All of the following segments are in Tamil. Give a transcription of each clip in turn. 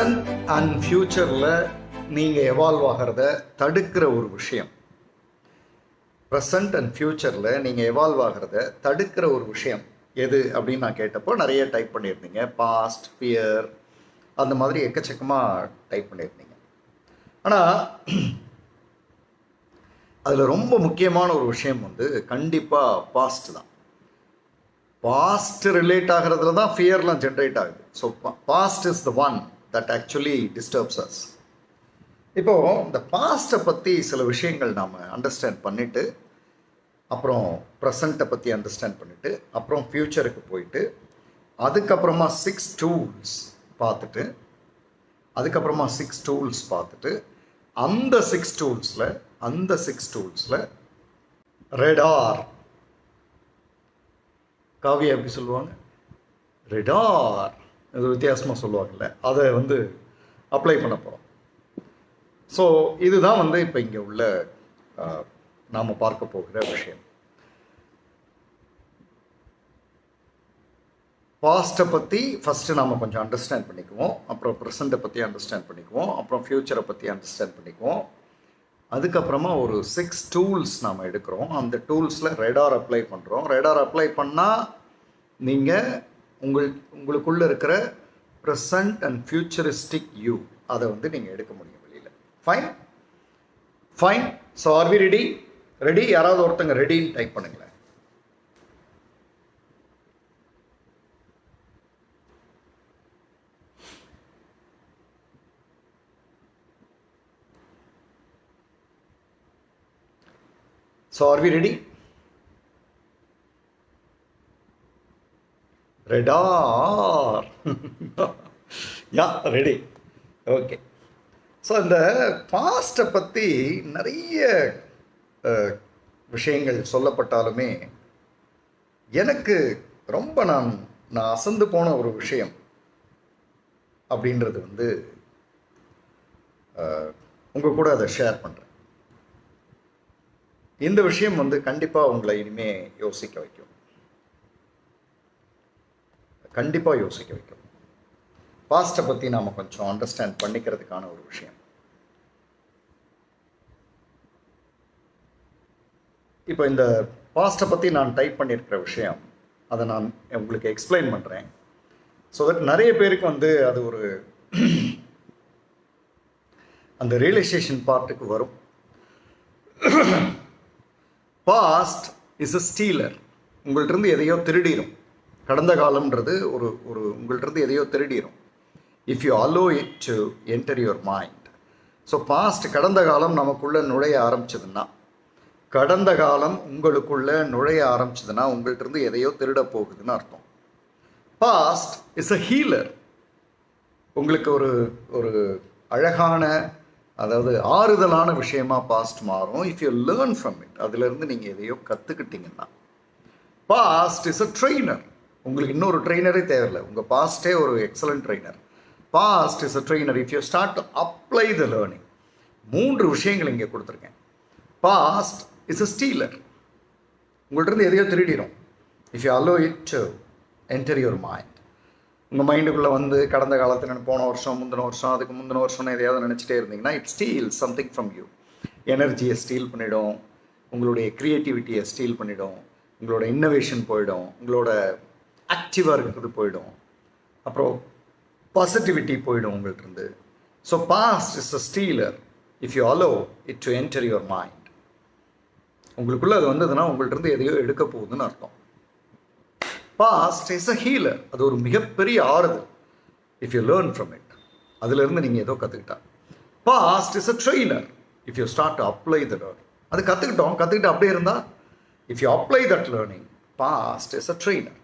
ப்ரெசன்ட் அண்ட் ஃப்யூச்சரில் நீங்கள் எவால்வ் ஆகிறத தடுக்கிற ஒரு விஷயம், ப்ரெசன்ட் அண்ட் ஃப்யூச்சரில் நீங்கள் எவால்வ் ஆகிறத தடுக்கிற ஒரு விஷயம் எது அப்படின்னு நான் கேட்டப்போ நிறைய டைப் பண்ணியிருந்தீங்க. பாஸ்ட், ஃபியர், அந்த மாதிரி எக்கச்சக்கமாக டைப் பண்ணியிருந்தீங்க. ஆனால் அதில் ரொம்ப முக்கியமான ஒரு விஷயம் கண்டிப்பாக பாஸ்ட் தான். பாஸ்ட் ரிலேட் ஆகிறதுல தான் ஃபியர்லாம் ஜென்ரேட் ஆகுது. So past is the one that actually disturbs us. இப்போது இந்த பாஸ்ட்டை பற்றி சில விஷயங்கள் நாம் அண்டர்ஸ்டாண்ட் பண்ணிவிட்டு, அப்புறம் ப்ரெசண்ட்டை பற்றி அண்டர்ஸ்டாண்ட் பண்ணிவிட்டு, அப்புறம் ஃப்யூச்சருக்கு போயிட்டு, அதுக்கப்புறமா 6 டூல்ஸ் பார்த்துட்டு, அந்த 6 டூல்ஸில் ரெடார், காவியா எப்படி சொல்லுவாங்க, ரெடார், அது வித்தியாசமாக சொல்லுவாங்கல்ல, அதை அப்ளை பண்ண போகிறோம். ஸோ இதுதான் இப்போ இங்கே உள்ள நாம் பார்க்க போகிற விஷயம். பாஸ்ட்டை பற்றி ஃபஸ்ட்டு நாம் கொஞ்சம் அண்டர்ஸ்டாண்ட் பண்ணிக்குவோம், அப்புறம் ப்ரெசண்ட்டை பற்றி அண்டர்ஸ்டாண்ட் பண்ணிக்குவோம், அப்புறம் ஃப்யூச்சரை பற்றி அண்டர்ஸ்டாண்ட் பண்ணிக்குவோம். அதுக்கப்புறமா ஒரு 6 டூல்ஸ் நாம் எடுக்கிறோம். அந்த டூல்ஸில் ரெடார் அப்ளை பண்ணுறோம். ரெடார் அப்ளை பண்ணால் நீங்கள் உங்களுக்குள்ளே இருக்கிற ப்ரெசண்ட் அண்ட் ஃப்யூச்சரிஸ்டிக் யூ அதை நீங்கள் எடுக்க முடியும் வெளியில். Fine. So are we ready? யாராவது ஒருத்தங்க ரெடின்னு டைப் பண்ணுங்களேன். So are we ready? Radar. Yeah, ready. Okay. ஸோ இந்த பாஸ்ட்டை பற்றி நிறைய விஷயங்கள் சொல்லப்பட்டாலுமே எனக்கு ரொம்ப நான் அசந்து போன ஒரு விஷயம் அப்படின்றது உங்கள் கூட அதை ஷேர் பண்ணுறேன். இந்த விஷயம் கண்டிப்பாக உங்களை இனிமே யோசிக்க வைக்கும். பாஸ்ட்டை பற்றி நாம் கொஞ்சம் அண்டர்ஸ்டாண்ட் பண்ணிக்கிறதுக்கான ஒரு விஷயம். இப்போ இந்த பாஸ்ட்டை பற்றி நான் டைப் பண்ணியிருக்கிற விஷயம், அதை நான் உங்களுக்கு எக்ஸ்பிளைன் பண்ணுறேன். ஸோ தட் நிறைய பேருக்கு அது ஒரு அந்த ரியலைசேஷன் பார்ட்டுக்கு வரும். Past is a stealer. உங்கள்கிட்ட எதையோ திருடிடும். கடந்த காலம்ன்றது ஒரு உங்கள்கிட்ட எதையோ திருடிடும். If you allow it to enter your mind. So past, கடந்த காலம் நமக்குள்ளே நுழைய ஆரம்பிச்சதுன்னா, உங்கள்கிட்ட எதையோ திருட போகுதுன்னு அர்த்தம். Past is a healer. உங்களுக்கு ஒரு அழகான, அதாவது ஆறுதலான விஷயமா பாஸ்ட் மாறும். If you learn from it, அதுலேருந்து நீங்கள் எதையோ கற்றுக்கிட்டீங்கன்னா. Past is a trainer. உங்களுக்கு இன்னொரு ட்ரெயினரே தேவையில்லை, உங்கள் பாஸ்டே ஒரு excellent trainer. Past is a trainer if you start to apply the learning. 3 விஷயங்கள் இங்கே கொடுத்துருக்கேன். Past is a stealer. உங்கள்கிட்ட எதையோ திருடிடும். If you allow it to enter your mind. உங்கள் மைண்டுக்குள்ளே கடந்த காலத்தில் போன வருஷம், முந்தின வருஷம், அதுக்கு முந்தின வருஷம்னு எதையாவது நினச்சிட்டே இருந்தீங்கன்னா, it steel something from you. எனர்ஜியை ஸ்டீல் பண்ணிடும், உங்களுடைய க்ரியேட்டிவிட்டியை ஸ்டீல் பண்ணிடும், உங்களோட இன்னோவேஷன் போயிடும், உங்களோட ஆக்டிவாக இருக்கிறது போயிடும், அப்புறம் பாசிட்டிவிட்டி போயிடும் உங்கள்கிட்ட. So past is a stealer if you allow it to enter your mind. உங்களுக்குள்ளே அது வந்ததுன்னா உங்கள்கிட்ட எதையோ எடுக்க போகுதுன்னு அர்த்தம். Past is a healer. அது ஒரு மிகப்பெரிய ஆறுதல். If you learn from it, அதுலேருந்து நீங்கள் ஏதோ கற்றுக்கிட்டா. Past is a trainer if you start to apply the learning. அது கற்றுக்கிட்டு அப்படியே இருந்தால், if you apply that learning, past is a trainer.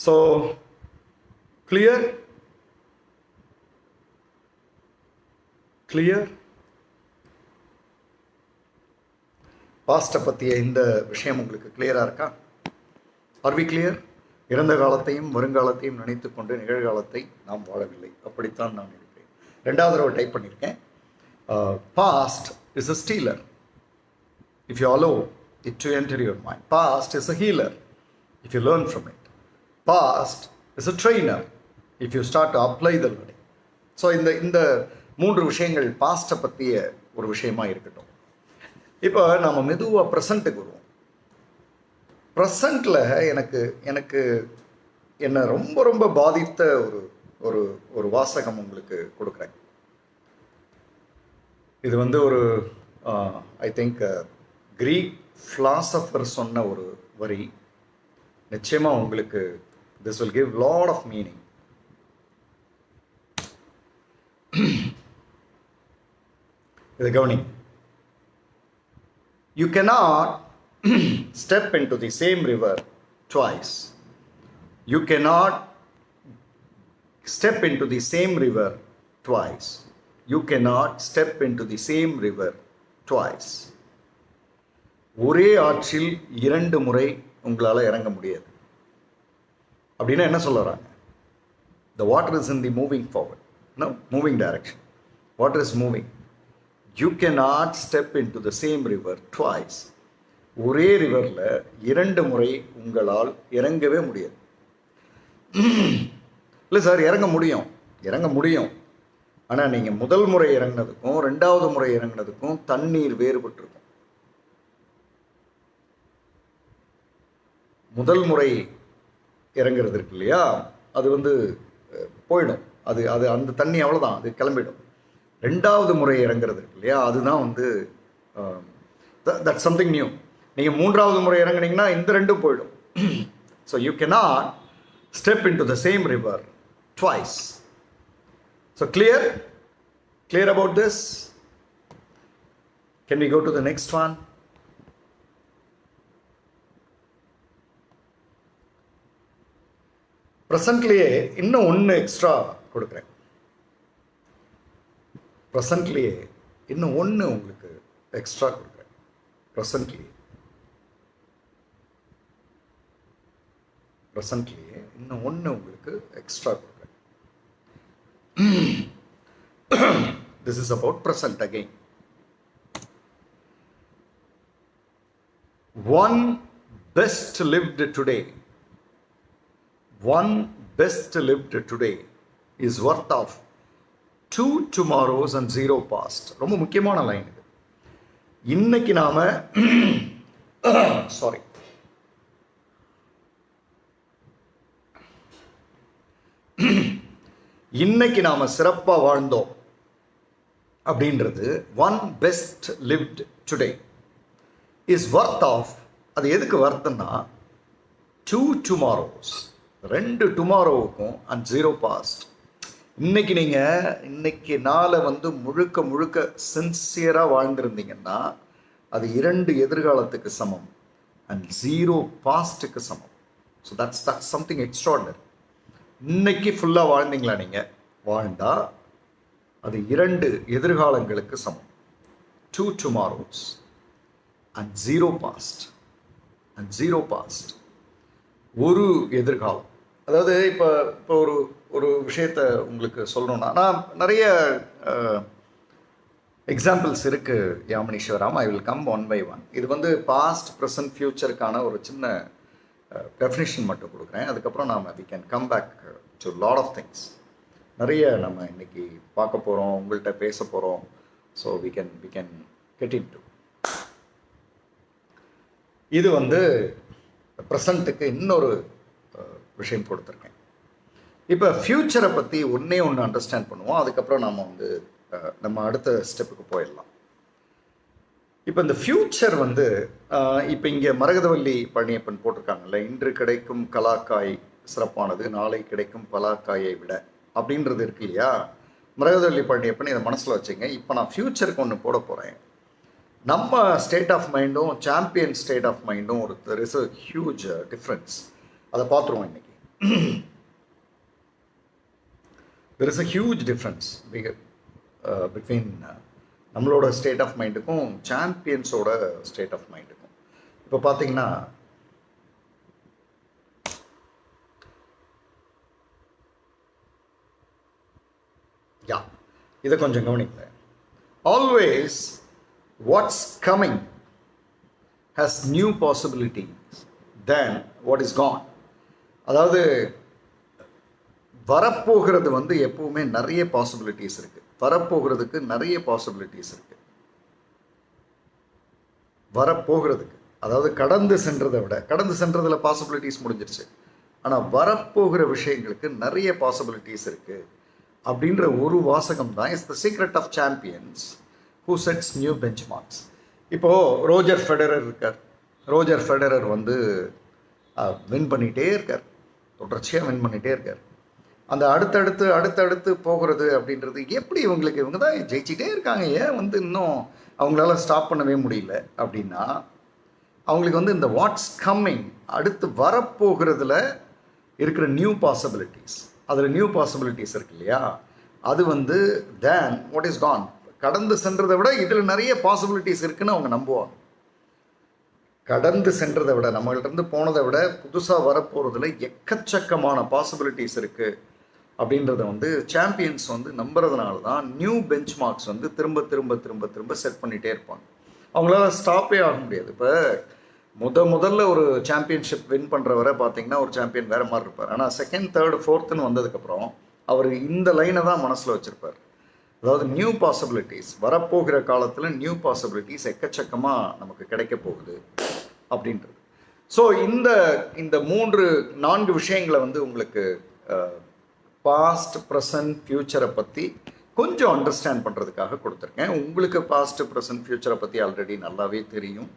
So clear? பாஸ்ட்டை பற்றிய இந்த விஷயம் உங்களுக்கு கிளியராக இருக்கா? Are we clear? இறந்த காலத்தையும் வருங்காலத்தையும் நினைத்து கொண்டு நிகழ்காலத்தை நாம் வாழவில்லை, அப்படித்தான் நான் இருக்கிறேன். 2வது தடவை டைப் பண்ணியிருக்கேன். Past is a stealer if you allow it to enter your mind. Past is a healer if you learn from it. Past is a trainer if you start to apply the learning. So இந்த 3 விஷயங்கள் பாஸ்ட்டை பற்றிய ஒரு விஷயமா இருக்கட்டும். இப்போ நம்ம மெதுவாக ப்ரெசண்ட்டுக்கு வருவோம். ப்ரெசண்ட்டில் எனக்கு என்னை ரொம்ப ரொம்ப பாதித்த ஒரு ஒரு ஒரு வாசகம் உங்களுக்கு கொடுக்குறேன். இது வந்து ஒரு ஐ திங்க் கிரீக் ஃபிலாசபர் சொன்ன ஒரு வரி. நிச்சயமாக உங்களுக்கு this will give lot of meaning. இதை கவனி. You cannot step into the same river twice. You cannot step into the same river twice. You cannot step into the same river twice. ஒரே ஆற்றில் 2 முறை உங்களால் இறங்க முடியாது. அப்படின்னா என்ன சொல்ல வராங்க? The water is in the moving forward, no, moving direction. Water is moving. You cannot step into the same river twice. ஒரே ரிவரில் 2 முறை உங்களால் இறங்கவே முடியாது. இல்லை சார், இறங்க முடியும். ஆனால் நீங்கள் முதல் முறை இறங்கினதுக்கும் 2வது முறை இறங்கினதுக்கும் தண்ணீர் வேறுபட்டிருக்கும். முதல் முறை இறங்குறது இருக்கு இல்லையா, அது வந்து போயிடும். அது அந்த தண்ணி அவ்வளோதான், அது கிளம்பிடும். 2வது முறை இறங்குறது இருக்கு இல்லையா, அதுதான் வந்து தட்ஸ் சம்திங் நியூ. நீங்கள் 3வது முறை இறங்குனீங்கன்னா இந்த 2ம் போயிடும். So you cannot step into the same river twice. So clear about this? Can we go to the next one? ப்ரெசன்ட்லேயே இன்னும் ஒன்று எக்ஸ்ட்ரா கொடுக்குறேன். ப்ரெசன்ட்லேயே இன்னும் ஒன்று உங்களுக்கு எக்ஸ்ட்ரா கொடுக்குறேன். ப்ரெசன்ட்லேயே இன்னும் ஒன்று உங்களுக்கு எக்ஸ்ட்ரா கொடுக்குறேன். This is about present again. One best lived today is worth of 2 tomorrows and 0 past. ரொம்ப முக்கியமான லைன் இது. இன்னைக்கு நாம இன்னைக்கு நாம சிறப்பா வாழ்ந்தோம் அப்படின்றது one best lived today is worth of, அது எதுக்கு வர்த்துன்னா 2 tomorrows, 2 டுமாரோவுக்கும் and 0 past. இன்னைக்கு நாளை வந்து முழுக்க சின்சியராக வாழ்ந்திருந்தீங்கன்னா அது 2 எதிர்காலத்துக்கு சமம் அண்ட் 0 பாஸ்ட்டுக்கு சமம். So that's something extraordinary. இன்னைக்கு ஃபுல்லாக வாழ்ந்தீங்களா, நீங்கள் வாழ்ந்தா அது 2 எதிர்காலங்களுக்கு சமம். 2 tomorrows and 0 past. ஒரு எதிர்காலம். அதாவது இப்போ ஒரு விஷயத்தை உங்களுக்கு சொல்லணும்னா, நான் நிறைய எக்ஸாம்பிள்ஸ் இருக்குது Yamini Sivaram. I will come one by one. இது வந்து பாஸ்ட், ப்ரெசன்ட், ஃப்யூச்சருக்கான ஒரு சின்ன டெஃபினிஷன் மட்டும் கொடுக்குறேன். அதுக்கப்புறம் we can come back to lot of things. நிறைய நம்ம இன்னைக்கு பார்க்க போகிறோம், உங்கள்கிட்ட பேச போகிறோம். So we can get into இது வந்து ப்ரெசண்ட்டுக்கு இன்னொரு விஷயம் கொடுத்துருக்கேன். இப்போ ஃப்யூச்சரை பற்றி ஒன்று அண்டர்ஸ்டாண்ட் பண்ணுவோம். அதுக்கப்புறம் நம்ம அடுத்த ஸ்டெப்புக்கு போயிடலாம். இப்போ இந்த ஃப்யூச்சர் வந்து இப்போ இங்கே மரகதவல்லி பழனியப்பன் போட்டிருக்காங்கல்ல, இன்று கிடைக்கும் கலாக்காய் சிறப்பானது, நாளை கிடைக்கும் பலாக்காயை விட அப்படின்றது இருக்கு இல்லையா. மரகதவல்லி பழனியப்பன் இதை மனசில் வச்சுங்க. இப்போ நான் ஃப்யூச்சருக்கு ஒன்று போட போகிறேன். நம்ம ஸ்டேட் ஆஃப் மைண்டும் சாம்பியன் ஸ்டேட் ஆஃப் மைண்டும் there is a huge difference. அதை பார்த்துருவோம் இன்னைக்கு. there is a huge difference between நம்மளோட ஸ்டேட் ஆஃப் மைண்டுக்கும் சாம்பியன்ஸோட ஸ்டேட் ஆஃப் மைண்டுக்கும். இப்போ பார்த்தீங்கன்னா இதை கொஞ்சம் கவனிங்க. Always what's coming has new possibilities than what is gone. அதாவது வரப்போகிறது வந்து எப்பவுமே நிறைய பாசிபிலிட்டிஸ் இருக்கு. வரப்போகிறதுக்கு நிறைய பாசிபிலிட்டிஸ் இருக்கு. வரப்போகிறதுக்கு, அதாவது கடந்து சென்றதை விட, கடந்து சென்றதுல பாசிபிலிட்டிஸ் முடிஞ்சிருச்சு, ஆனால் வரப்போகிற விஷயங்களுக்கு நிறைய பாசிபிலிட்டிஸ் இருக்கு அப்படின்ற ஒரு வாசகம் தான் is the secret of champions who sets new benchmarks. இப்போது ரோஜர் ஃபெடரர் இருக்கார். ரோஜர் ஃபெடரர் வந்து வின் பண்ணிகிட்டே இருக்கார், தொடர்ச்சியாக வின் பண்ணிகிட்டே இருக்கார். அந்த அடுத்தடுத்து போகிறது அப்படின்றது எப்படி இவங்க தான் ஜெயிச்சிட்டே இருக்காங்க, ஏன் வந்து இன்னும் அவங்களால ஸ்டாப் பண்ணவே முடியல அப்படின்னா, அவங்களுக்கு வந்து இந்த வாட்ஸ் கம்மிங், அடுத்து வரப்போகிறதுல இருக்கிற நியூ பாசிபிலிட்டிஸ், அதில் நியூ பாசிபிலிட்டிஸ் இருக்கு இல்லையா, அது வந்து தேன் வாட் இஸ் கான், கடந்து சென்றதை விட இதில் நிறைய பாசிபிலிட்டிஸ் இருக்குன்னு அவங்க நம்புவாங்க. கடந்து சென்றதை விட, நம்மள்கிட்ட போனதை விட புதுசாக வரப்போகிறதுல எக்கச்சக்கமான பாசிபிலிட்டிஸ் இருக்குது அப்படின்றத வந்து சாம்பியன்ஸ் வந்து நம்புறதுனால தான் நியூ பெஞ்ச் மார்க்ஸ் வந்து திரும்ப திரும்ப திரும்ப திரும்ப செட் பண்ணிகிட்டே இருப்பாங்க. அவங்களால ஸ்டாப்பே ஆக முடியாது. இப்போ முதல்ல ஒரு சாம்பியன்ஷிப் வின் பண்ணுறவரை பார்த்தீங்கன்னா ஒரு சாம்பியன் வேறு மாதிரி இருப்பார். ஆனால் செகண்ட், தேர்டு, ஃபோர்த்துன்னு வந்ததுக்கப்புறம் அவர் இந்த லைனை தான் மனசில் வச்சுருப்பார். அதாவது நியூ பாசிபிலிட்டிஸ், வரப்போகிற காலத்தில் நியூ பாசிபிலிட்டிஸ் எக்கச்சக்கமாக நமக்கு கிடைக்க போகுது அப்படின்றது. ஸோ இந்த 4 விஷயங்களை வந்து உங்களுக்கு பாஸ்ட், ப்ரெசன்ட், ஃப்யூச்சரை பற்றி கொஞ்சம் அண்டர்ஸ்டாண்ட் பண்ணுறதுக்காக கொடுத்துருக்கேன். உங்களுக்கு பாஸ்ட், ப்ரெசன்ட், ஃப்யூச்சரை பற்றி ஆல்ரெடி நல்லாவே தெரியும்.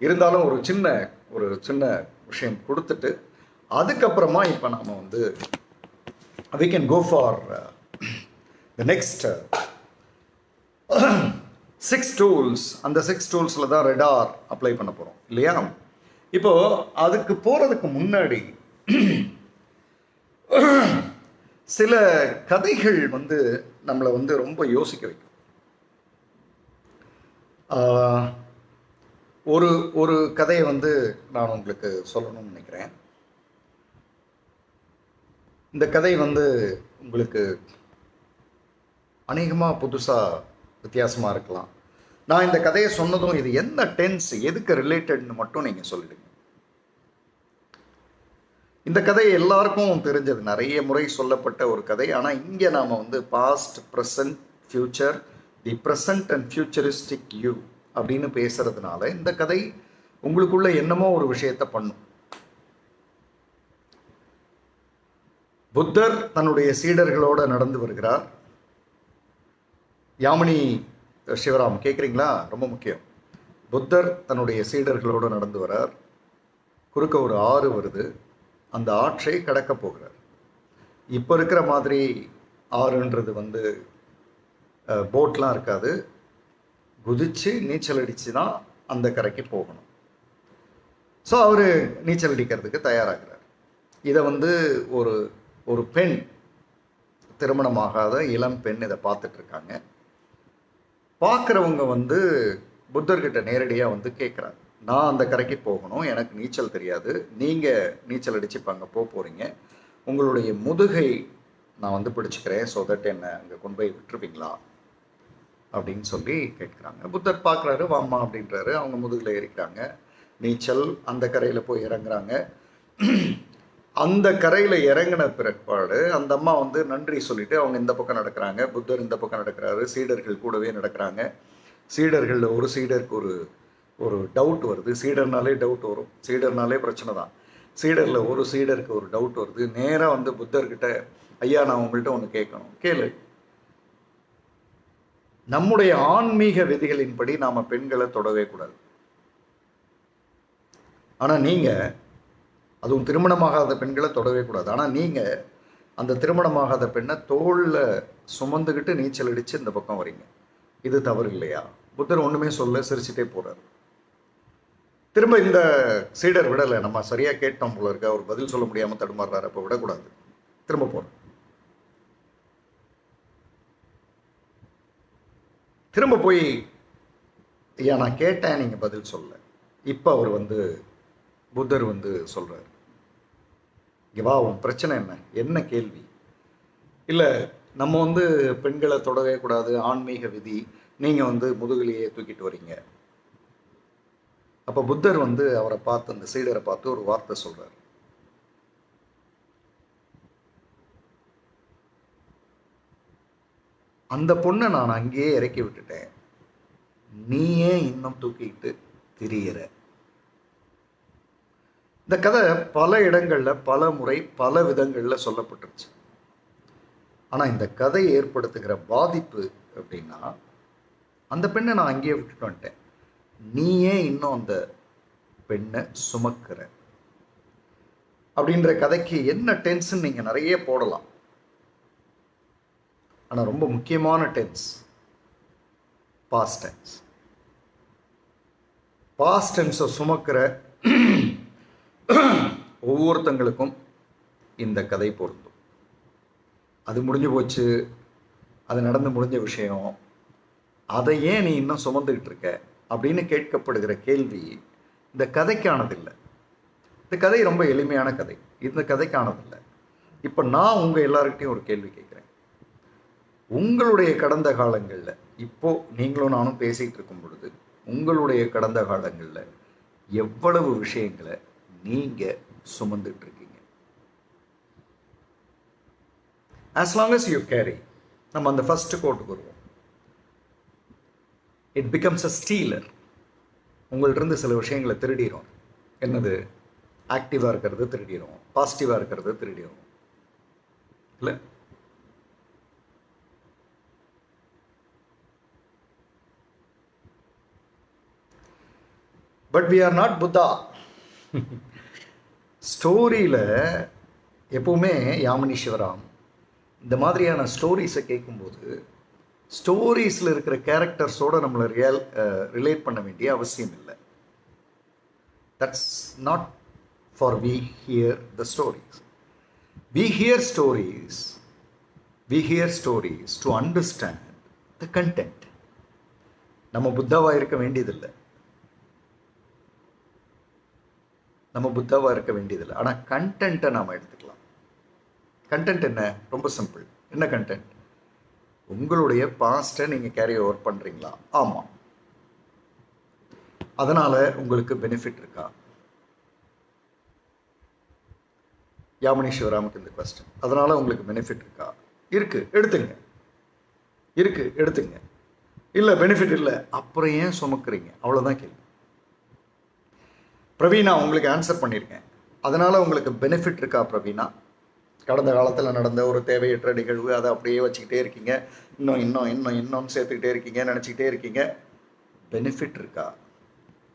இருந்தாலும் ஒரு சின்ன விஷயம் கொடுத்துட்டு அதுக்கப்புறமா இப்போ நாம் வந்து we can go for the next 6 tools. அந்த 6 டூல்ஸில் தான் ரெடார் அப்ளை பண்ண போகிறோம் இல்லையா. இப்போது அதுக்கு போகிறதுக்கு முன்னாடி சில கதைகள் வந்து நம்மளை வந்து ரொம்ப யோசிக்க வைக்கும். ஒரு கதையை வந்து நான் உங்களுக்கு சொல்லணும்னு நினைக்கிறேன். இந்த கதை வந்து உங்களுக்கு அநேகமாக புதுசாக வித்தியாசமாக இருக்கலாம். நான் இந்த கதையை சொன்னதும் இது எந்த டென்ஸ், எதுக்கு ரிலேட்டட்னு மட்டும் நீங்கள் சொல்லிடுங்க. இந்த கதை எல்லாருக்கும் தெரிஞ்சது, நிறைய முறை சொல்லப்பட்ட ஒரு கதை. ஆனால் இங்கே நாம் வந்து past, present, future, the present and futuristic you அப்படின்னு பேசுறதுனால இந்த கதை உங்களுக்குள்ள என்னமோ ஒரு விஷயத்தை பண்ணும். புத்தர் தன்னுடைய சீடர்களோடு நடந்து வருகிறார். யாமினி சிவராம் கேட்குறீங்களா? ரொம்ப முக்கியம். புத்தர் தன்னுடைய சீடர்களோடு நடந்து வரார். குறுக்க ஒரு ஆறு வருது. அந்த ஆற்றை கடக்க போகிறார். இப்போ இருக்கிற மாதிரி ஆறுன்றது வந்து போட்லாம் இருக்காது. குதித்து நீச்சல் அடித்து தான் அந்த கரைக்கு போகணும். ஸோ அவர் நீச்சல் அடிக்கிறதுக்கு தயாராகிறார். இதை வந்து ஒரு பெண், திருமணமாகாத இளம் பெண் இதை பார்த்துட்ருக்காங்க. பார்க்குறவங்க வந்து புத்தர்கிட்ட நேரடியாக வந்து கேட்குறாங்க, நான் அந்த கரைக்கு போகணும், எனக்கு நீச்சல் தெரியாது, நீங்கள் நீச்சல் அடித்து இப்போ அங்கே போகிறீங்க, உங்களுடைய முதுகை நான் வந்து பிடிச்சிக்கிறேன், ஸோ தட் என்னை அங்கே கொண்டு போய் விட்டுருப்பீங்களா அப்படின்னு சொல்லி கேட்குறாங்க. புத்தர் பார்க்குறாரு, வாம்மா அப்படின்றாரு. அவங்க முதுகில் ஏறிக்கிறாங்க. நீச்சல் அந்த கரையில் போய் இறங்குறாங்க. அந்த கரையில் இறங்கின பிற்பாடு அந்த அம்மா வந்து நன்றி சொல்லிவிட்டு அவங்க இந்த பக்கம் நடக்கிறாங்க. புத்தர் இந்த பக்கம் நடக்கிறாரு. சீடர்கள் கூடவே நடக்கிறாங்க. சீடர்களில் ஒரு சீடருக்கு ஒரு டவுட் வருது. சீடர்னாலே டவுட் வரும், சீடர்னாலே பிரச்சனை தான். சீடரில் ஒரு சீடருக்கு ஒரு டவுட் வருது. நேராக வந்து புத்தர்கிட்ட, ஐயா நான் உங்கள்கிட்ட ஒன்று கேட்கணும். கேளு. நம்முடைய ஆன்மீக விதிகளின்படி நாம் பெண்களை தொடவே கூடாது. ஆனால் நீங்கள், அதுவும் திருமணமாகாத பெண்களை தொடவே கூடாது. ஆனால் நீங்கள் அந்த திருமணமாகாத பெண்ணை தோளில் சுமந்துக்கிட்டு நீச்சல் அடித்து இந்த பக்கம் வரீங்க. இது தவறு இல்லையா? புத்தர் ஒன்றுமே சொல்ல, சிரிச்சுட்டே போகிறார். திரும்ப இந்த சீடர் விடலை. நம்ம சரியாக கேட்டோம் போல இருக்க, அவர் பதில் சொல்ல முடியாமல் தடுமாறுறாரு. அப்போ விடக்கூடாது. திரும்ப போகிறோம். திரும்ப போய், ஐயா நான் கேட்டேன், நீங்கள் பதில் சொல்ல. இப்போ அவர் வந்து புத்தர் வந்து சொல்கிறார், இங்கே வா, உன் பிரச்சனை என்ன கேள்வி? இல்லை, நம்ம வந்து பெண்களை தொடவே கூடாது, ஆன்மீக விதி, நீங்கள் வந்து முதுகிலேயே தூக்கிட்டு வரீங்க. அப்போ புத்தர் வந்து அவரை பார்த்து, அந்த சீடரை பார்த்து ஒரு வார்த்தை சொல்கிறார். அந்த பொண்ணை நான் அங்கேயே இறக்கி விட்டுட்டேன், நீ ஏன் இன்னும் தூக்கிட்டு திரியிற? இந்த கதை பல இடங்கள்ல பல முறை பல விதங்கள்ல சொல்லப்பட்டுருச்சு. ஆனா இந்த கதை ஏற்படுத்துகிற பாதிப்பு அப்படின்னா, அந்த பெண்ணை நான் அங்கேயே விட்டுட்டு வந்துட்டேன், நீ ஏன் இன்னும் அந்த பெண்ணை சுமக்கிற அப்படின்ற கதைக்கு என்ன டென்ஸ்ன்னு நீங்க நிறைய போடலாம். ஆனா ரொம்ப முக்கியமான டென்ஸ் பாஸ்ட் டென்ஸ். பாஸ்ட் டென்ஸை சுமக்கிற ஒவ்வொருத்தங்களுக்கும் இந்த கதை பொருந்தும். அது முடிஞ்சு போச்சு, அது நடந்து முடிஞ்ச விஷயம், அதை ஏன் நீ இன்னும் சுமந்துக்கிட்டு இருக்க அப்படின்னு கேட்கப்படுகிற கேள்வி இந்த கதைக்கானதில்லை. இந்த கதை ரொம்ப எளிமையான கதை, இந்த கதைக்கானதில்லை. இப்போ நான் உங்கள் எல்லாருக்கிட்டையும் ஒரு கேள்வி கேட்குறேன். உங்களுடைய கடந்த காலங்களில், இப்போ நீங்களும் நானும் பேசிகிட்டு இருக்கும் பொழுது, உங்களுடைய கடந்த காலங்களில் எவ்வளவு விஷயங்களை நீங்கள் சுமந்துட்டு இருக்கீங்க? as long as you carry, நம்ம அந்த ஃபர்ஸ்ட் கோட்டுக்கு வருவோம். It becomes a stealer. உங்கள்கிட்ட சில விஷயங்களை திருடிடும். என்னது? ஆக்டிவாக இருக்கிறது திருடிடும், பாசிட்டிவாக இருக்கிறது திருடிடும், இல்லை? But we are not Buddha. ஸ்டோரியில் எப்பவுமே யாமினி சிவராம் இந்த மாதிரியான ஸ்டோரிஸை கேட்கும்போது, ஸ்டோரிஸில் இருக்கிற கேரக்டர்ஸோடு நம்மளை ரிலேட் பண்ண வேண்டிய அவசியம் இல்லை. That's not for we hear the stories. We hear stories to understand the content. நம்ம புத்தாவாக இருக்க வேண்டியதில்லை, ஆனால் கண்டென்ட்டை நாம் எடுத்துக்கலாம். கண்டென்ட் என்ன? ரொம்ப சிம்பிள். என்ன கண்டென்ட்? உங்களுடைய பாஸ்ட்டை நீங்கள் கேரி ஓவர் பண்ணுறீங்களா? ஆமாம். அதனால் உங்களுக்கு பெனிஃபிட் இருக்கா? யாமினி சிவராமுக்கு இந்த கொஸ்டின். அதனால் உங்களுக்கு பெனிஃபிட் இருக்கா? இருக்குது, எடுத்துங்க. இல்லை, பெனிஃபிட் இல்லை, அப்புறம் ஏன் சுமக்குறீங்க? அவ்வளோதான் கேள்வி. பிரவீனா, உங்களுக்கு ஆன்சர் பண்ணியிருக்கேன். அதனால் உங்களுக்கு பெனிஃபிட் இருக்கா பிரவீனா? கடந்த காலத்தில் நடந்த ஒரு தேவையற்ற நிகழ்வு, அதை அப்படியே வச்சுக்கிட்டே இருக்கீங்க, இன்னும் சேர்த்துக்கிட்டே இருக்கீங்க, நினச்சிக்கிட்டே இருக்கீங்க. பெனிஃபிட் இருக்கா?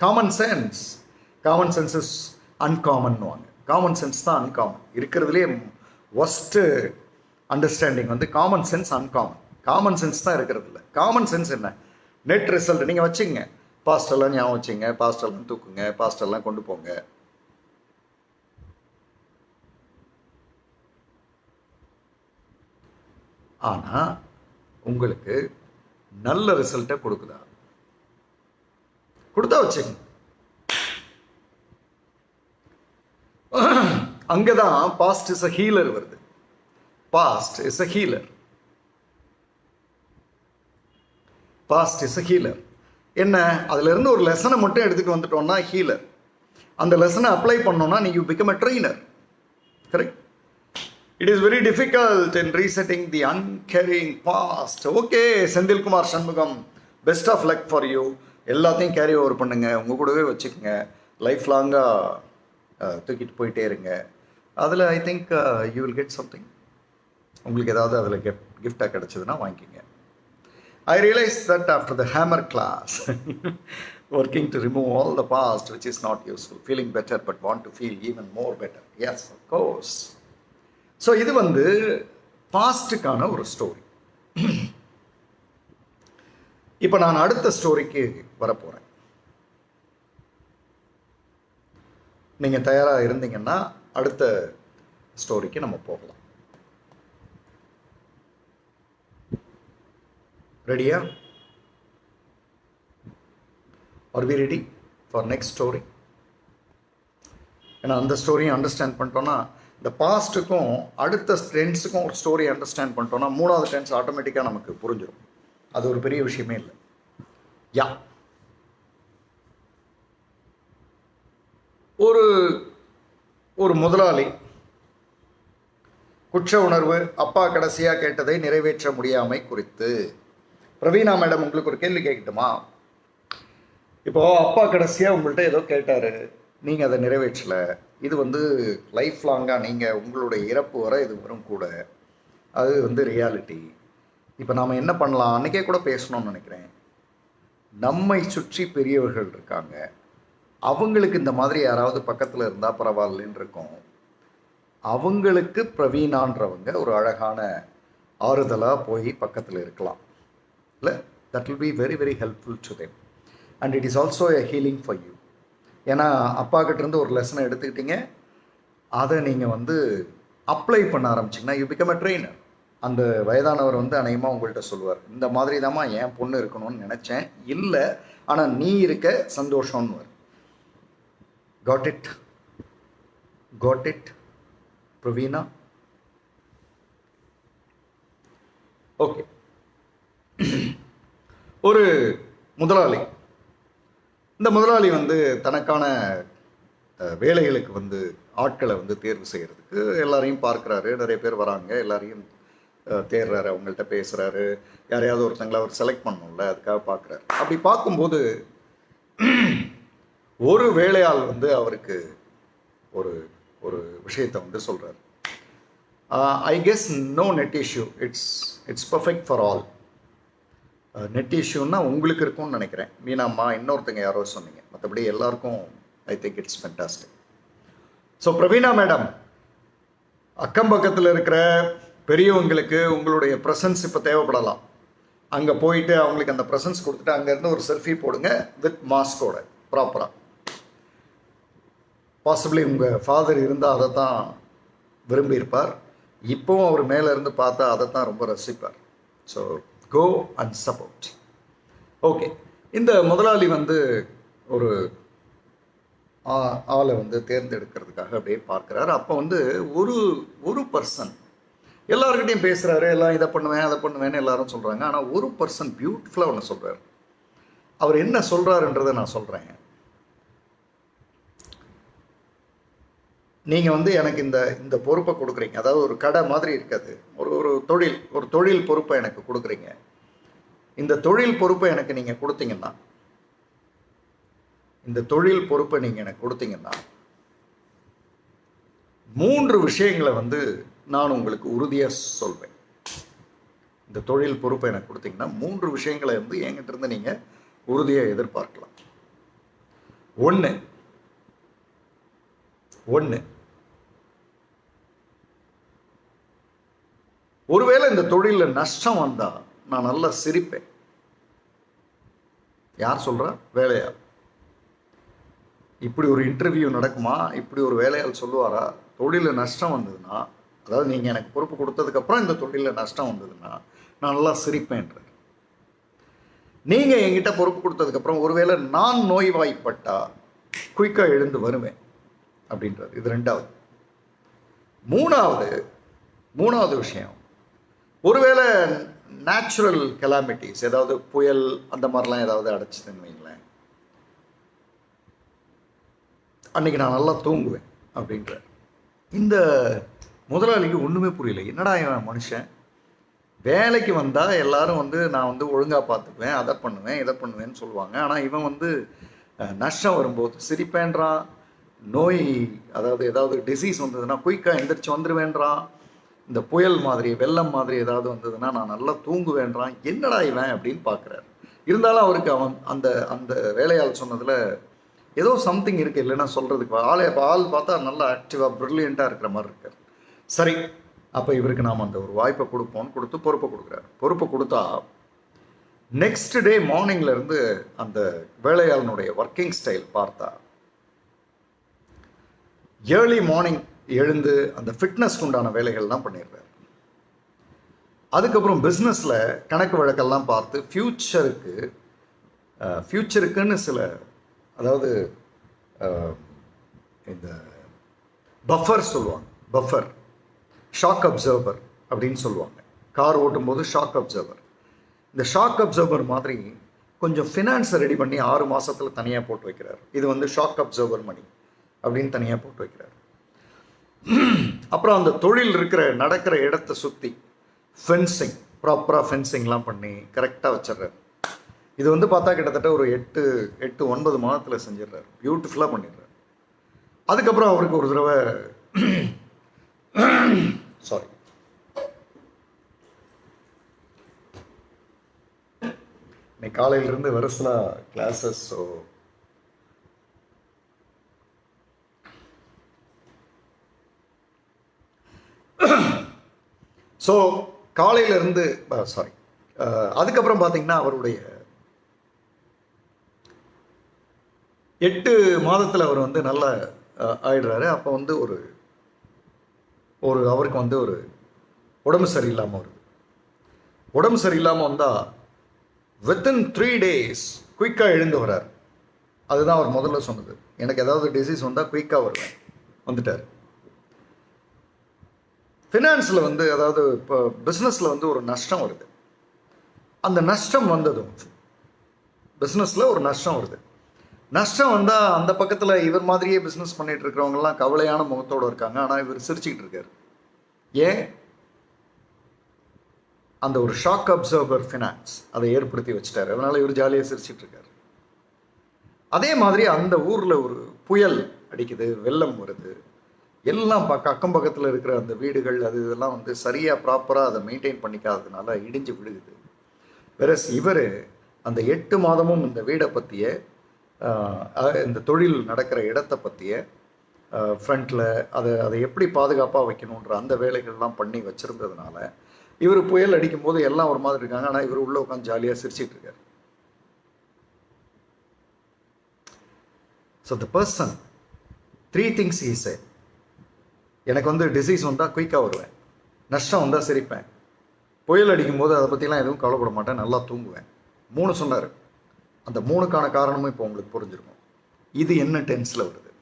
காமன் சென்ஸ் இஸ் அன்காமன்னுவாங்க. காமன் சென்ஸ் தான் அன்காமன். இருக்கிறதுலே ஒஸ்ட்டு அண்டர்ஸ்டாண்டிங் வந்து common sense uncommon. Common sense தான் இருக்கிறது இல்லை. காமன் சென்ஸ் என்ன? நெட் ரிசல்ட் நீங்கள் வச்சுங்க, பாஸ்டெல்லாம் ஞாபகம் வச்சுங்க, பாஸ்டெல்லாம் தூக்குங்க, பாஸ்டெல்லாம் கொண்டு போங்க. ஆனால் உங்களுக்கு நல்ல ரிசல்ட்டை கொடுக்குதா? கொடுத்தா வச்சுங்க. அங்கதான் பாஸ்ட் இஸ் அ ஹீலர் வருது. Past is a healer. என்ன? அதுல இருந்து ஒரு லெசனை மட்டும் எடுத்துட்டு வந்துட்டோம்னா ஹீலர். அந்த லெசனை அப்ளை பண்ணோம்னா நீ you become a trainer. Correct? It is very difficult in resetting the uncarrying past. Okay, Senthilkumar Shanmugam, best of luck for you. எல்லாத்தையும் கேரி ஓவர் பண்ணுங்க, உங்கள் கூடவே வச்சுக்கோங்க, லைஃப் லாங்காக தூக்கிட்டு போயிட்டே இருங்க. அதில் ஐ think you will get something. உங்களுக்கு ஏதாவது அதில் கிஃப்டாக கிடச்சதுன்னா வாங்கிக்கிங்க. I realized that after the hammer class, working to remove all the past which is not useful, feeling better but want to feel even more better. Yes, of course. So இது வந்து பாஸ்ட்டுக்கான ஒரு ஸ்டோரி. இப்போ நான் அடுத்த ஸ்டோரிக்கு வரப்போகிறேன். நீங்கள் தயாராக இருந்தீங்கன்னா அடுத்த ஸ்டோரிக்கு நம்ம போகலாம். ரெடியா? Are we ready for next story? ஏன்னா அந்த ஸ்டோரியை அண்டர்ஸ்டாண்ட் பண்ணிட்டோன்னா, இந்த பாஸ்ட்டுக்கும் அடுத்த டென்ஸுக்கும் ஒரு ஸ்டோரி அண்டர்ஸ்டாண்ட் பண்ணிட்டோம்னா மூணாவது டென்ஸ் ஆட்டோமேட்டிக்காக நமக்கு புரிஞ்சிடும். அது ஒரு பெரிய விஷயமே இல்லை. யா, ஒரு முதலாளி குற்ற உணர்வு, அப்பா கடைசியாக கேட்டதை நிறைவேற்ற முடியாமை குறித்து. பிரவீனா மேடம், உங்களுக்கு ஒரு கேள்வி கேட்கட்டுமா? இப்போது அப்பா கடைசியாக உங்கள்கிட்ட ஏதோ கேட்டார், நீங்கள் அதை நிறைவேற்றலை. இது லைஃப் லாங்காக நீங்கள் உங்களுடைய இறப்பு வர இது வரும் கூட. அது ரியாலிட்டி. இப்போ நாம் என்ன பண்ணலாம்? அன்றைக்கே கூட பேசணும்னு நினைக்கிறேன். நம்மை சுற்றி பெரியவர்கள் இருக்காங்க, அவங்களுக்கு இந்த மாதிரி யாராவது பக்கத்தில் இருந்தால் பரவாயில்லன்னு இருக்கும். அவங்களுக்கு பிரவீனான்றவங்க ஒரு அழகான ஆறுதலாக போய் பக்கத்தில் இருக்கலாம். இல்லை, that will be very very helpful to them. And it is also a healing for you. ஏன்னா அப்பா கிட்டேருந்து ஒரு லெசனை எடுத்துக்கிட்டீங்க, அதை நீங்கள் அப்ளை பண்ண ஆரம்பிச்சிங்கன்னா யூ பிகம் அ ட்ரெயினர். அந்த வயதானவர் அநேகமாக உங்கள்கிட்ட சொல்லுவார், இந்த மாதிரி தாம்மா என் பொண்ணு இருக்கணும்னு நினச்சேன், இல்லை ஆனால் நீ இருக்க சந்தோஷம்னு. Got it, got it Praveena? Okay. ஒரு முதலாளி, இந்த முதலாளி தனக்கான வேலைகளுக்கு ஆட்களை தேர்வு செய்கிறதுக்கு எல்லாரையும் பார்க்குறாரு. நிறைய பேர் வராங்க, எல்லாரையும் தேடுறாரு, அவங்கள்ட்ட பேசுகிறாரு. யாரையாவது ஒருத்தங்களை அவர் செலக்ட் பண்ணணும்ல, அதுக்காக பார்க்குறாரு. அப்படி பார்க்கும்போது ஒரு வேலையாள் அவருக்கு ஒரு ஒரு விஷயத்தை சொல்கிறார். I guess no net issue, it's perfect for all. Net இஷ்யூன்னா உங்களுக்கு இருக்கும்னு நினைக்கிறேன். மீனாம்மா, இன்னொருத்தங்க யாரோ சொன்னீங்க, மற்றபடி எல்லாருக்கும் I think it's fantastic. So Praveena madam, அக்கம் பக்கத்தில் இருக்கிற பெரியவங்களுக்கு உங்களுடைய ப்ரெசன்ஸ் இப்போ தேவைப்படலாம். அங்கே போயிட்டு அவங்களுக்கு அந்த ப்ரெசன்ஸ் கொடுத்துட்டு அங்கேருந்து ஒரு செல்ஃபி போடுங்க வித் மாஸ்கோட ப்ராப்பராக. பாசிபிளி உங்கள் ஃபாதர் இருந்தால் அதை தான் விரும்பியிருப்பார். இப்போவும் அவர் மேலே இருந்து பார்த்தா அதை தான் ரொம்ப ரசிப்பார். So go and support. Okay. இந்த முதலாளி ஒரு ஆளை தேர்ந்தெடுக்கிறதுக்காக அப்படியே பார்க்குறாரு. அப்போ ஒரு ஒரு பர்சன் எல்லாருக்கிட்டையும் பேசுகிறாரு, எல்லாம் இதை பண்ணுவேன் அதை பண்ணுவேன்னு எல்லாரும் சொல்கிறாங்க. ஆனால் ஒரு பர்சன் பியூட்டிஃபுல்லாக ஒன்று சொல்கிறார். அவர் என்ன சொல்கிறாருன்றதை நான் சொல்கிறேன். நீங்கள் எனக்கு இந்த பொறுப்பை கொடுக்குறீங்க, அதாவது ஒரு கடை மாதிரி இருக்காது, ஒரு தொழில் பொறுப்பை எனக்கு கொடுக்குறீங்க. இந்த தொழில் பொறுப்பை எனக்கு நீங்கள் கொடுத்தீங்கன்னா, எனக்கு கொடுத்தீங்கன்னா 3 விஷயங்களை நான் உங்களுக்கு உறுதியாக சொல்வேன். இந்த தொழில் பொறுப்பை எனக்கு கொடுத்தீங்கன்னா 3 விஷயங்களை என்கிட்ட இருந்து நீங்கள் உறுதியாக எதிர்பார்க்கலாம். ஒன்று, ஒருவேளை இந்த தொழிலில் நஷ்டம் வந்தால் நான் நல்லா சிரிப்பேன். யார் சொல்கிறா? வேலையாள். இப்படி ஒரு இன்டர்வியூ நடக்குமா? இப்படி ஒரு வேலையாள் சொல்லுவாரா? தொழிலில் நஷ்டம் வந்ததுன்னா, அதாவது நீங்கள் எனக்கு பொறுப்பு கொடுத்ததுக்கப்புறம் இந்த தொழிலில் நஷ்டம் வந்ததுன்னா நான் நல்லா சிரிப்பேன்ற. நீங்கள் என்கிட்ட பொறுப்பு கொடுத்ததுக்கப்புறம் ஒருவேளை நான் நோய்வாய்ப்பட்டால் குயிக்காக எழுந்து வருவேன் அப்படின்றது. இது 2வது. 3வது விஷயம், ஒருவேளை நேச்சுரல் கெலாமிட்டிஸ், ஏதாவது புயல் அந்த மாதிரிலாம் ஏதாவது அடைச்சிதுன்னு வைங்களேன், அன்றைக்கி நான் நல்லா தூங்குவேன் அப்படின்ற. இந்த முதலாளிக்கு ஒன்றுமே புரியல. என்னடா இவன் மனுஷன், வேலைக்கு வந்தால் எல்லாரும் நான் ஒழுங்காக பார்த்துக்குவேன், அதை பண்ணுவேன் இதை பண்ணுவேன்னு சொல்லுவாங்க. ஆனால் இவன் நஷ்டம் வரும்போது சிரிப்பேன்றான், நோய் அதாவது ஏதாவது டிசீஸ் வந்ததுன்னா குயிக்காக எந்திரிச்சு வந்துடுவேன்றான், இந்த புயல் மாதிரி வெள்ளம் மாதிரி ஏதாவது வந்ததுன்னா நான் நல்லா தூங்குவேன்றான். என்னடா இவன் அப்படின்னு பார்க்குறாரு. இருந்தாலும் அவருக்கு அந்த அந்த வேலையாள் சொன்னதில் ஏதோ சம்திங் இருக்குது, இல்லைன்னா சொல்கிறதுக்கு ஆள் பார்த்தா நல்லா ஆக்டிவாக ப்ரில்லியண்ட்டாக இருக்கிற மாதிரி இருக்கார். சரி, அப்போ இவருக்கு நாம் அந்த ஒரு வாய்ப்பை கொடுத்து பொறுப்பை கொடுக்குறாரு. பொறுப்பை கொடுத்தா நெக்ஸ்ட் டே மார்னிங்லேருந்து அந்த வேலையாளனுடைய ஒர்க்கிங் ஸ்டைல் பார்த்தா, ஏர்லி மார்னிங் எழுந்து அந்த ஃபிட்னஸ்க்கு உண்டான வேலைகள்லாம் பண்ணிடுறாரு. அதுக்கப்புறம் பிஸ்னஸில் கணக்கு வழக்கெல்லாம் பார்த்து ஃப்யூச்சருக்குன்னு சில, அதாவது இந்த பஃபர் சொல்லுவாங்க, பஃபர் ஷாக் அப்சர்வர் அப்படின்னு சொல்லுவாங்க. கார் ஓட்டும்போது ஷாக் அப்சர்வர். இந்த ஷாக் அப்சர்வர் மாதிரி கொஞ்சம் ஃபினான்ஸை ரெடி பண்ணி 6 மாதத்தில் தனியாக போட்டு வைக்கிறார். இது ஷாக் அப்சர்வர் மணி அப்படின்னு தனியாக போட்டு வைக்கிறார். அப்புறம் அந்த தொழில் நடக்கிற இடத்தை சுற்றி ஃபென்சிங், ப்ராப்பராக ஃபென்சிங்லாம் பண்ணி கரெக்டாக வச்சிடுறாரு. இது வந்து பார்த்தா கிட்டத்தட்ட ஒரு 8-9 மாதத்தில் செஞ்சிடுறாரு, பியூட்டிஃபுல்லாக பண்ணிடுறாரு. அதுக்கப்புறம் அவருக்கு ஒரு தடவை சாரி இன்னைக்கு காலையிலிருந்து வருஷலாக கிளாஸஸ். ஸோ காலையிலேருந்து சாரி அதுக்கப்புறம் பார்த்தீங்கன்னா அவருடைய 8 மாதத்தில் அவர் வந்து நல்லா ஆயிடுறாரு. அப்போ வந்து ஒரு அவருக்கு வந்து ஒரு உடம்பு சரியில்லாமல் வருது. உடம்பு சரியில்லாமல் வந்தால் வித்தின் 3 days குயிக்காக எழுந்து வர்றார். அதுதான் அவர் முதல்ல சொன்னது, எனக்கு ஏதாவது டிசீஸ் வந்தால் குயிக்காக வருவேன். வந்துட்டார். ஃபினான்ஸில் வந்து அதாவது இப்போ பிஸ்னஸில் வந்து ஒரு நஷ்டம் வருது. அந்த நஷ்டம் வந்ததும் பிஸ்னஸில் ஒரு நஷ்டம் வருது. நஷ்டம் வந்தால் அந்த பக்கத்தில் இவர் மாதிரியே பிஸ்னஸ் பண்ணிகிட்டு இருக்கிறவங்கலாம் கவலையான முகத்தோடு இருக்காங்க. ஆனால் இவர் சிரிச்சுக்கிட்டு இருக்கார். ஏன்? அந்த ஒரு ஷாக் அப்சர்வர் ஃபினான்ஸ் அதை ஏற்படுத்தி வச்சுட்டார். அதனால் இவர் ஜாலியாக சிரிச்சுட்டு இருக்கார். அதே மாதிரி அந்த ஊரில் ஒரு புயல் அடிக்குது, வெள்ளம் வருது. எல்லாம் அக்கம் பக்கத்தில் இருக்கிற அந்த வீடுகள் இதெல்லாம் வந்து சரியாக ப்ராப்பராக அதை மெயின்டைன் பண்ணிக்காததுனால இடிஞ்சு விழுகுது. வேற இவர் அந்த 8 மாதமும் இந்த வீடை பற்றிய இந்த தொழில் நடக்கிற இடத்தை பற்றிய ஃப்ரண்ட்டில் அதை எப்படி பாதுகாப்பாக வைக்கணுன்ற அந்த வேலைகள்லாம் பண்ணி வச்சுருந்ததுனால இவர் புயல் அடிக்கும்போது எல்லாம் ஒரு மாதிரி இருக்காங்க. ஆனால் இவர் உள்ளே உட்காந்து ஜாலியாக சிரிச்சிட்டு இருக்கார். So the person 3 things he said. எனக்கு வந்து டிசீஸ் வந்தால் குயிக்காக வருவேன், நஷ்டம் வந்தால் சிரிப்பேன், புயல் அடிக்கும்போது அதை பற்றிலாம் எதுவும் கவலைப்பட மாட்டேன், நல்லா தூங்குவேன். 3 சொன்னார். அந்த 3க்கான காரணமும் இப்போ உங்களுக்கு புரிஞ்சிருக்கும். இது என்ன டென்ஸில் வருது,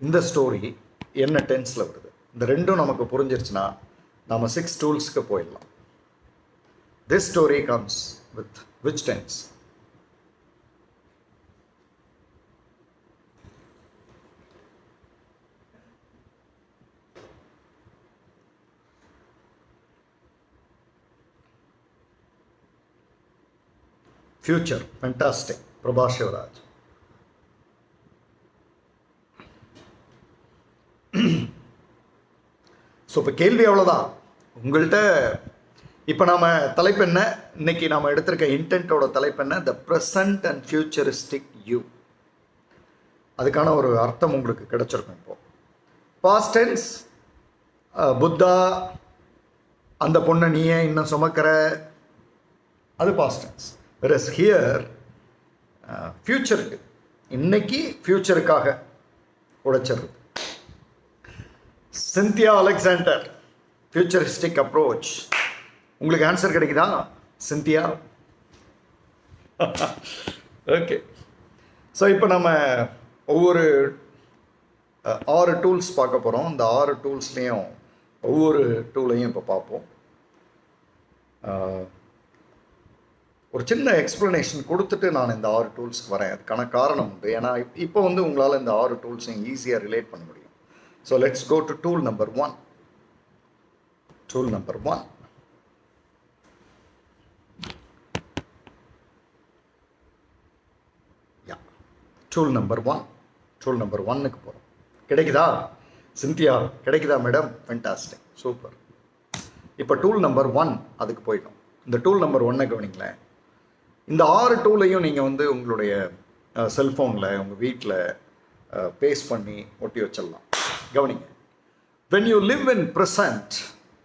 இந்த ஸ்டோரி என்ன டென்ஸில் வருது, இந்த ரெண்டும் நமக்கு புரிஞ்சிருச்சுன்னா நம்ம 6 டூல்ஸ்க்கு போயிடலாம். This story comes with which tense? Future, fantastic. Prabha Shivaraj. So இப்போ கேள்வி அவ்வளோதான் உங்கள்கிட்ட. இப்போ நாம் தலைப்பு என்ன, இன்னைக்கு நாம் எடுத்திருக்க இன்டென்ட்டோட தலைப்பு என்ன? த ப்ரெசன்ட் அண்ட் ஃபியூச்சரிஸ்டிக் யூ. அதுக்கான ஒரு அர்த்தம் உங்களுக்கு கிடைச்சிருக்கும். இப்போ பாஸ்ட் டென்ஸ், புத்தா அந்த பொண்ணை நீ ஏன் இன்னும் சுமக்கிற, அது பாஸ்ட் டென்ஸ். வெரஸ் ஹியர் ஃபியூச்சருக்கு, இன்னைக்கு ஃபியூச்சருக்காக உழைச்சிடுறது. Cynthia Alexander, futuristic approach. உங்களுக்கு ஆன்சர் கிடைக்குதா சிந்தியா? ஓகே. ஸோ இப்போ நம்ம ஒவ்வொரு 6 டூல்ஸ் பார்க்க போகிறோம். இந்த 6 டூல்ஸ்லேயும் ஒவ்வொரு டூலையும் இப்போ பார்ப்போம். ஒரு சின்ன எக்ஸ்ப்ளனேஷன் கொடுத்துட்டு நான் இந்த 6 டூல்ஸ்க்கு வரேன். அதுக்கான காரணம் உண்டு. ஏன்னா இப்போ வந்து உங்களால் இந்த 6 டூல்ஸையும் ஈஸியாக ரிலேட் பண்ண முடியும். So let's go to tool number 1. Tool number 1. Tool number 1. Tool number 1க்கு போகிறோம். கிடைக்குதா சிந்தியா? கிடைக்குதா மேடம்? Fantastic, super. இப்போ டூல் நம்பர் 1 அதுக்கு போயிட்டோம். இந்த டூல் நம்பர் 1 கவனிங்களேன். இந்த 6 டூலையும் நீங்கள் வந்து உங்களுடைய செல்ஃபோனில் உங்கள் வீட்டில் பேஸ்ட் பண்ணி ஒட்டி வச்சிடலாம். கவனிங்க. when you live in present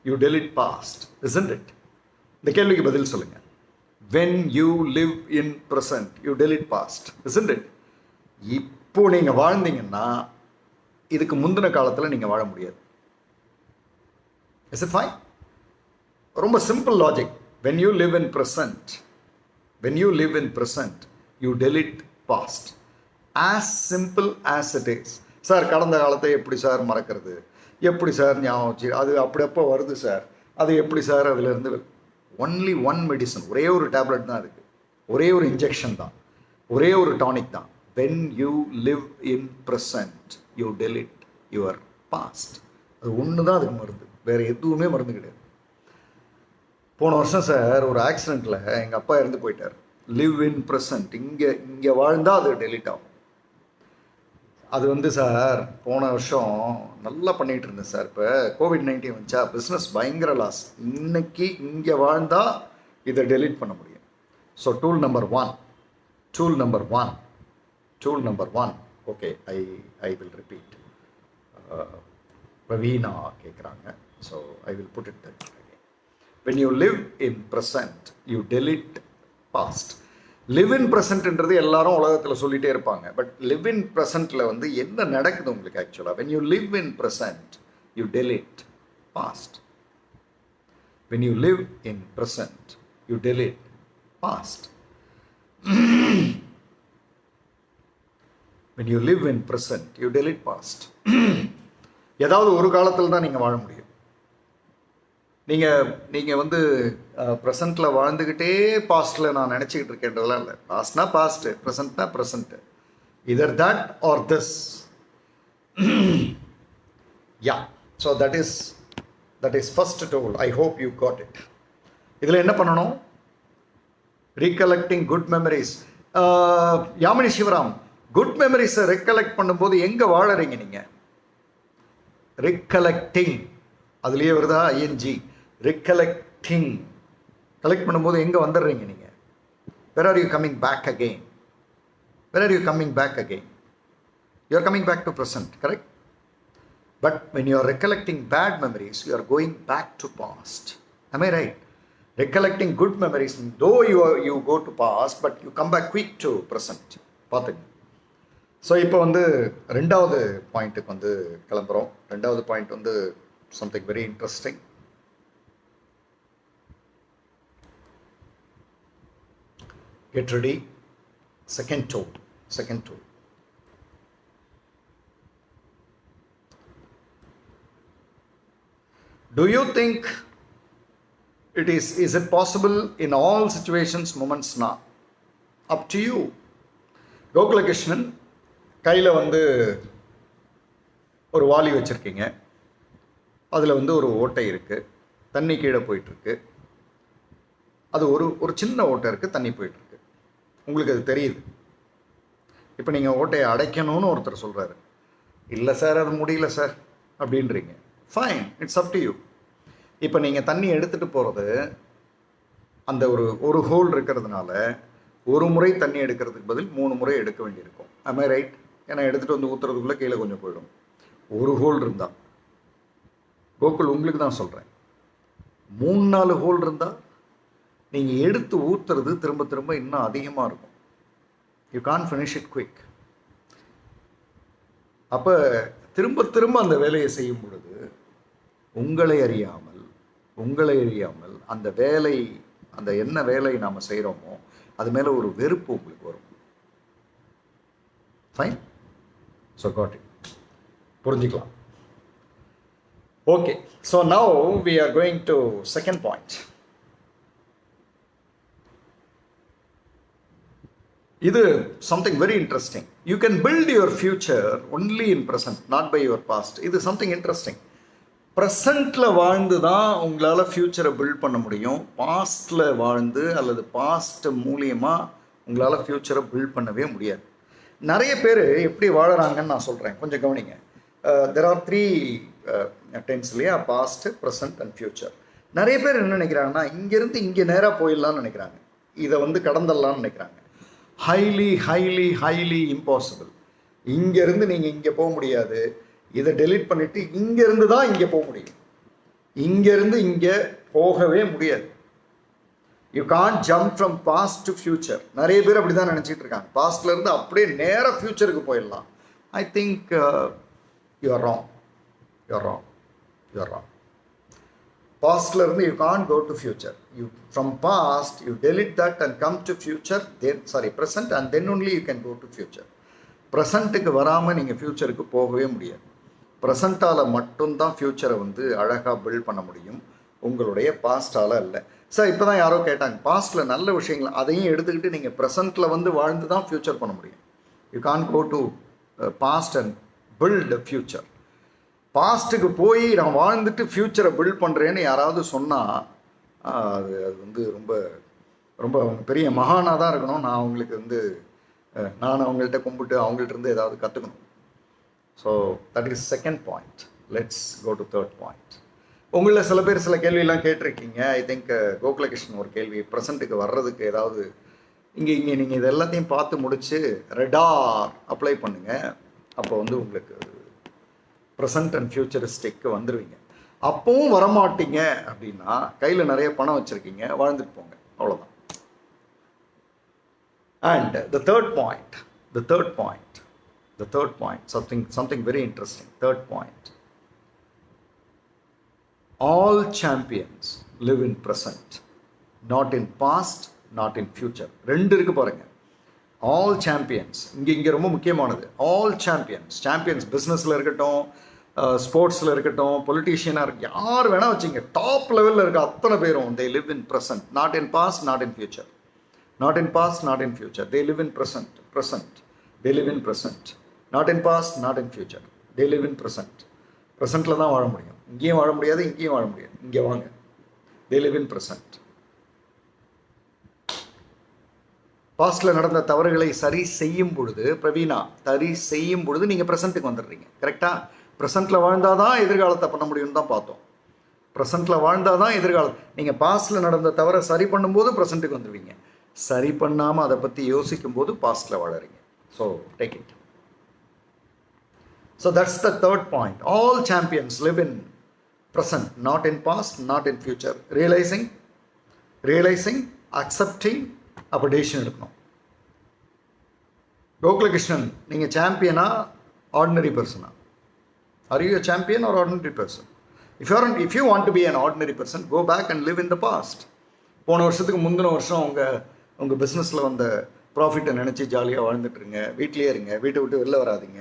you delete past, isn't it? இந்த கேள்விக்கு பதில் சொல்லுங்க. when you live in present you delete past, isn't it? இப்போ நீங்கள் வாழ்ந்தீங்கன்னா இதுக்கு முந்தின காலத்தில் நீங்கள் வாழ முடியாது. is it fine? ரொம்ப simple logic. when you live in present you delete past. as simple as it is. Sir கடந்த காலத்தை எப்படி சார் மறக்கிறது, எப்படி சார் ஞாபகம் வச்சு, அது அப்போ வருது சார், அது எப்படி சார் அதிலிருந்து? ஒன்லி ஒன் மெடிசன், ஒரே ஒரு டேப்லெட் தான் இருக்குது, ஒரே ஒரு இன்ஜெக்ஷன் தான், ஒரே ஒரு டானிக் தான். when you live in present you delete your past. அது ஒன்று தான் அதுக்கு மருந்து, வேறு எதுவுமே மருந்து கிடையாது. போன வருஷம் சார் ஒரு ஆக்சிடெண்ட்டில் எங்கள் அப்பா இறந்து போயிட்டார். Live in present. இங்கே வாழ்ந்தால் அது டெலிட் ஆகும். அது சார் போன வருஷம் நல்லா பண்ணிகிட்டு இருந்தேன் சார். இப்போ COVID-19 வந்துச்சா, பிஸ்னஸ் பயங்கர லாஸ். இன்னைக்கு இங்கே வாழ்ந்தால் இதை டெலிட் பண்ண முடியும். So tool number one. Okay, I will repeat. Ravina கேட்குறாங்க. So I will put it that. When you live in present, you delete past. Live in presentன்றது எல்லாரும் உலகத்தில் சொல்லிகிட்டே இருப்பாங்க. பட் live in presentல என்ன நடக்குது உங்களுக்கு ஆக்சுவலாக? When you live in present, you delete past. When you live in present, you delete past. When you live in present, you delete past. ஏதாவது ஒரு காலத்தில் தான் நீங்கள் வாழ முடியும். நீங்கள் ப்ரெசண்ட்டில் வாழ்ந்துக்கிட்டே பாஸ்ட்டில் நான் நினச்சிக்கிட்டு இருக்கேன்றதெல்லாம் இல்லை. பாஸ்ட்னா பாஸ்ட்டு, ப்ரெசண்ட்னா present. Either that or this. Yeah, so that is first tool. I hope you got it. இதில் என்ன பண்ணணும்? Recollecting good memories. Yamini Sivaram, good மெமரிஸை ரெக்கலெக்ட் பண்ணும்போது எங்கே வாழறீங்க நீங்கள்? ரிகலெக்டிங், அதுலேயே வருதா ஐஎன்ஜி? ரிகலெக்டிங், கலெக்ட் பண்ணும்போது எங்கே வந்துடுறீங்க நீங்கள்? Where are you coming back again? You are coming back to present, correct? But when you are recollecting bad memories, you are going back to past. Am I right? Recollecting good memories, though you go to past, but you come back quick to present. பார்த்துங்க. ஸோ இப்போ ரெண்டாவது பாயிண்ட்டுக்கு கிளம்புறோம். ரெண்டாவது point something very interesting. Get ready. Second tool. Do you think is it possible in all situations, moments now? Up to you. Gokulakrishnan கையில் ஒரு வாளி வச்சுருக்கீங்க. அதில் ஒரு ஓட்டை இருக்குது, தண்ணி கீழே போயிட்டுருக்கு. அது ஒரு சின்ன ஓட்டை இருக்குது, தண்ணி போயிட்டுருக்கு. உங்களுக்கு அது தெரியுது. இப்போ நீங்கள் ஓட்டையை அடைக்கணும்னு ஒருத்தர் சொல்கிறாரு. இல்லை சார், அது முடியல சார் அப்படின்றீங்க. Fine, it's up to you. இப்போ நீங்கள் தண்ணி எடுத்துகிட்டு போகிறது அந்த ஒரு ஹோல் இருக்கிறதுனால ஒரு முறை தண்ணி எடுக்கிறதுக்கு பதில் 3 முறை எடுக்க வேண்டியிருக்கும். am I right? ஏன்னா எடுத்துகிட்டு ஊற்றுறதுக்குள்ளே கீழே கொஞ்சம் போயிடும். ஒரு ஹோல் இருந்தால், கோகுல் உங்களுக்கு தான் சொல்கிறேன், 3-4 ஹோல் இருந்தால் நீங்கள் எடுத்து ஊற்றுறது திரும்ப திரும்ப இன்னும் அதிகமாக இருக்கும். You can finish it quick. அப்போ திரும்ப திரும்ப அந்த வேலையை செய்யும் பொழுது உங்களை அறியாமல் அந்த வேலை, அந்த என்ன வேலை நாம் செய்கிறோமோ அது மேலே ஒரு வெறுப்பு உங்களுக்கு வரும். Fine, so got it. புரிஞ்சுக்கலாம். Okay, so now we are going to second point. இது something very interesting. You can build your future only in present, not by your past. இது சம்திங் இன்ட்ரெஸ்டிங். ப்ரெசண்ட்டில் வாழ்ந்து தான் உங்களால் ஃப்யூச்சரை பில்ட் பண்ண முடியும். பாஸ்ட்டில் வாழ்ந்து அல்லது பாஸ்ட் மூலியமாக உங்களால் ஃப்யூச்சரை பில்ட் பண்ணவே முடியாது. நிறைய பேர் எப்படி வாழறாங்கன்னு நான் சொல்கிறேன், கொஞ்சம் கவனிங்க. தெர் ஆர் 3 டென்ஸ் இல்லையா? Past, present and future. நிறைய பேர் என்ன நினைக்கிறாங்கன்னா, இங்கேருந்து இங்கே நேராக போயிடலான்னு நினைக்கிறாங்க, இதை கடந்துடலான்னு நினைக்கிறாங்க. Highly impossible. இங்கேருந்து நீங்கள் இங்கே போக முடியாது. இதை டெலீட் பண்ணிவிட்டு இங்கேருந்து தான் இங்கே போக முடியும். இங்கேருந்து இங்கே போகவே முடியாது. You can't jump from past to future. நிறைய பேர் அப்படி தான் நினச்சிட்டு இருக்காங்க. பாஸ்ட்லேருந்து அப்படியே நேராக ஃப்யூச்சருக்கு போயிடலாம். I think you are wrong. பாஸ்ட்லேருந்து you can't go to future. You from past you delete that and come to future, present, and then only you can go to future. ப்ரெசண்ட்டுக்கு வராமல் நீங்கள் ஃப்யூச்சருக்கு போகவே முடியாது. ப்ரெசண்ட்டால் மட்டும்தான் ஃப்யூச்சரை அழகாக பில்ட் பண்ண முடியும், உங்களுடைய பாஸ்டால் இல்லை. சார் இப்போ தான் யாரோ கேட்டாங்க, பாஸ்ட்டில் நல்ல விஷயங்கள் அதையும் எடுத்துக்கிட்டு நீங்கள் ப்ரெசண்ட்டில் வாழ்ந்து தான் ஃப்யூச்சர் பண்ண முடியும். You can't go to past and build future. பாஸ்ட்டுக்கு போய் நான் வாழ்ந்துட்டு ஃப்யூச்சரை பில்ட் பண்ணுறேன்னு யாராவது சொன்னால் அது அது வந்து ரொம்ப ரொம்ப பெரிய மகானாக தான் இருக்கணும். நான் அவங்களுக்கு வந்து நான் அவங்கள்ட்ட கும்பிட்டு அவங்கள்ட்ட இருந்து ஏதாவது கற்றுக்கணும். So that is second point. Let's go to third point. உங்களில் சில பேர் சில கேள்வியெல்லாம் கேட்டிருக்கீங்க. ஐ திங்க் கோகுலகிருஷ்ணன் ஒரு கேள்வி, ப்ரெசண்ட்டுக்கு வர்றதுக்கு ஏதாவது இங்கே நீங்கள் இது எல்லாத்தையும் பார்த்து முடித்து ரெடார் அப்ளை பண்ணுங்கள். அப்போ வந்து உங்களுக்கு ப்ரெசண்ட் அண்ட் ஃப்யூச்சரிஸ்டிக்கு வந்துடுவீங்க. அப்பவும் வரமாட்டீங்க அப்படின்னா கையில் நிறைய பணம் வச்சுருக்கீங்க, வாழ்ந்துட்டு போங்க, அவ்வளோதான். And the third point, something very interesting. Third point, all champions live in present, not in past, not in future. ரெண்டு இருக்கு பாருங்க. ஆல் சாம்பியன்ஸ் இங்கே ரொம்ப முக்கியமானது. ஆல் சாம்பியன்ஸ் பிஸ்னஸில் இருக்கட்டும், ஸ்போர்ட்ஸில் இருக்கட்டும், பொலிட்டீஷியனாக இருக்கு, யார் வேணால் வச்சுங்க, டாப் லெவலில் இருக்க அத்தனை பேரும் they live in present, not in past, not in future. Not in past, not in future. They live in present. They live in present. Not in past, not in future. They live in present. ப்ரெசண்ட்டில் தான் வாழ முடியும். இங்கேயும் வாழ முடியாது, இங்கேயும் வாழ முடியாது. இங்கே வாங்க. They live in present. பாஸ்டில் நடந்த தவறுகளை சரி செய்யும் பொழுது, பிரவீனா, சரி செய்யும் பொழுது நீங்கள் ப்ரெசண்ட்டுக்கு வந்துடுறீங்க. கரெக்டாக? ப்ரெசண்ட்டில் வாழ்ந்தால் தான் எதிர்காலத்தை பண்ண முடியும்னு தான் பார்த்தோம். ப்ரெசண்ட்டில் வாழ்ந்தால் தான் எதிர்காலம். நீங்கள் பாஸ்டில் நடந்த தவறை சரி பண்ணும்போது ப்ரெசண்ட்டுக்கு வந்துடுவீங்க. சரி பண்ணாமல் அதை பற்றி யோசிக்கும் போது பாஸ்டில் வாழறீங்க. So take it. So that's the third point. All champions live in present, not in past, not in future. Realizing, accepting, அப்போ டெசிஷன் எடுக்கணும். கோகுலகிருஷ்ணன், நீங்கள் சாம்பியனா ஆர்டினரி பர்சனா? Are you a champion or ordinary person? If you want to be an ordinary person, go back and live in the past. போன வருஷத்துக்கு முந்தின வருஷம் உங்கள் பிஸ்னஸில் வந்த ப்ராஃபிட்டை நினச்சி ஜாலியாக வாழ்ந்துட்டுருங்க. வீட்லேயே இருங்க, வீட்டை விட்டு வெளில வராதிங்க,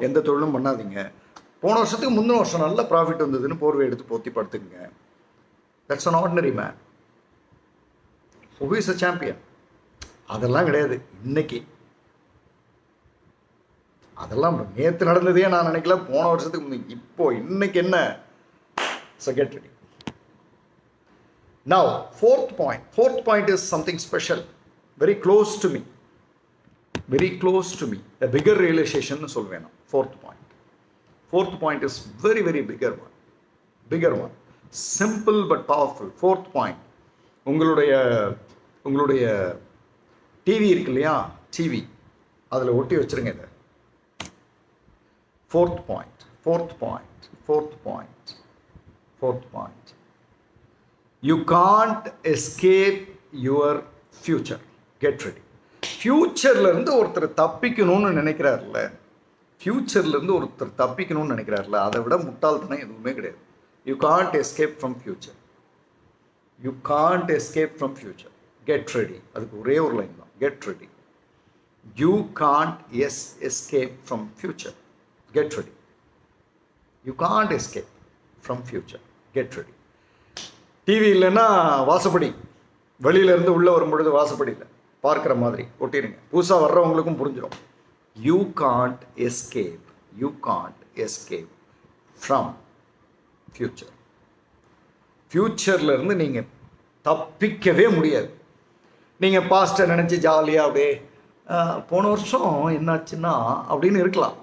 எந்த தொழிலும் பண்ணாதீங்க. போன வருஷத்துக்கு முந்தின வருஷம் நல்ல ப்ராஃபிட் வந்ததுன்னு போர்வை எடுத்து போற்றி படுத்துக்குங்க. That's an ordinary man. Who is a champion? அதெல்லாம் கிடையாது இன்னைக்கு. அதெல்லாம் நேற்று நடந்ததே நான் நினைக்கல, போன வருஷத்துக்கு முன்னாடி. இப்போ இன்னைக்கு என்ன? So get ready. Now, fourth point is something special, very close to me, a bigger realization nu solvena. Fourth point is very very bigger one, simple but powerful. Fourth point, உங்களுடைய டிவி இருக்கு இல்லையா, டிவி அதில் ஒட்டி வச்சுருங்க இதை. Fourth point, you can't escape your future. Get ready. ஃப்யூச்சர்லேருந்து ஒருத்தர் தப்பிக்கணும்னு நினைக்கிறார்ல, அதை விட முட்டாள்தனம் எதுவுமே கிடையாது. You can't escape from future. Get ready. அதுக்கு ஒரே ஒரு லைன் தான், get ready. You can't escape from future. Get ready. You can't escape from future. Get ready. TV இல்லைன்னா வாசப்படி, வெளியிலேருந்து உள்ளே வரும்பொழுது வாசப்படியில் பார்க்குற மாதிரி ஒட்டிடுங்க. புதுசாக வர்றவங்களுக்கும் புரிஞ்சிடும். You can't escape from future. ஃப்யூச்சர்லேருந்து நீங்கள் தப்பிக்கவே முடியாது. நீங்கள் பாஸ்ட்டை நினச்சி ஜாலியாக அப்படியே போன வருஷம் என்னாச்சுன்னா அப்படின்னு இருக்கலாம்.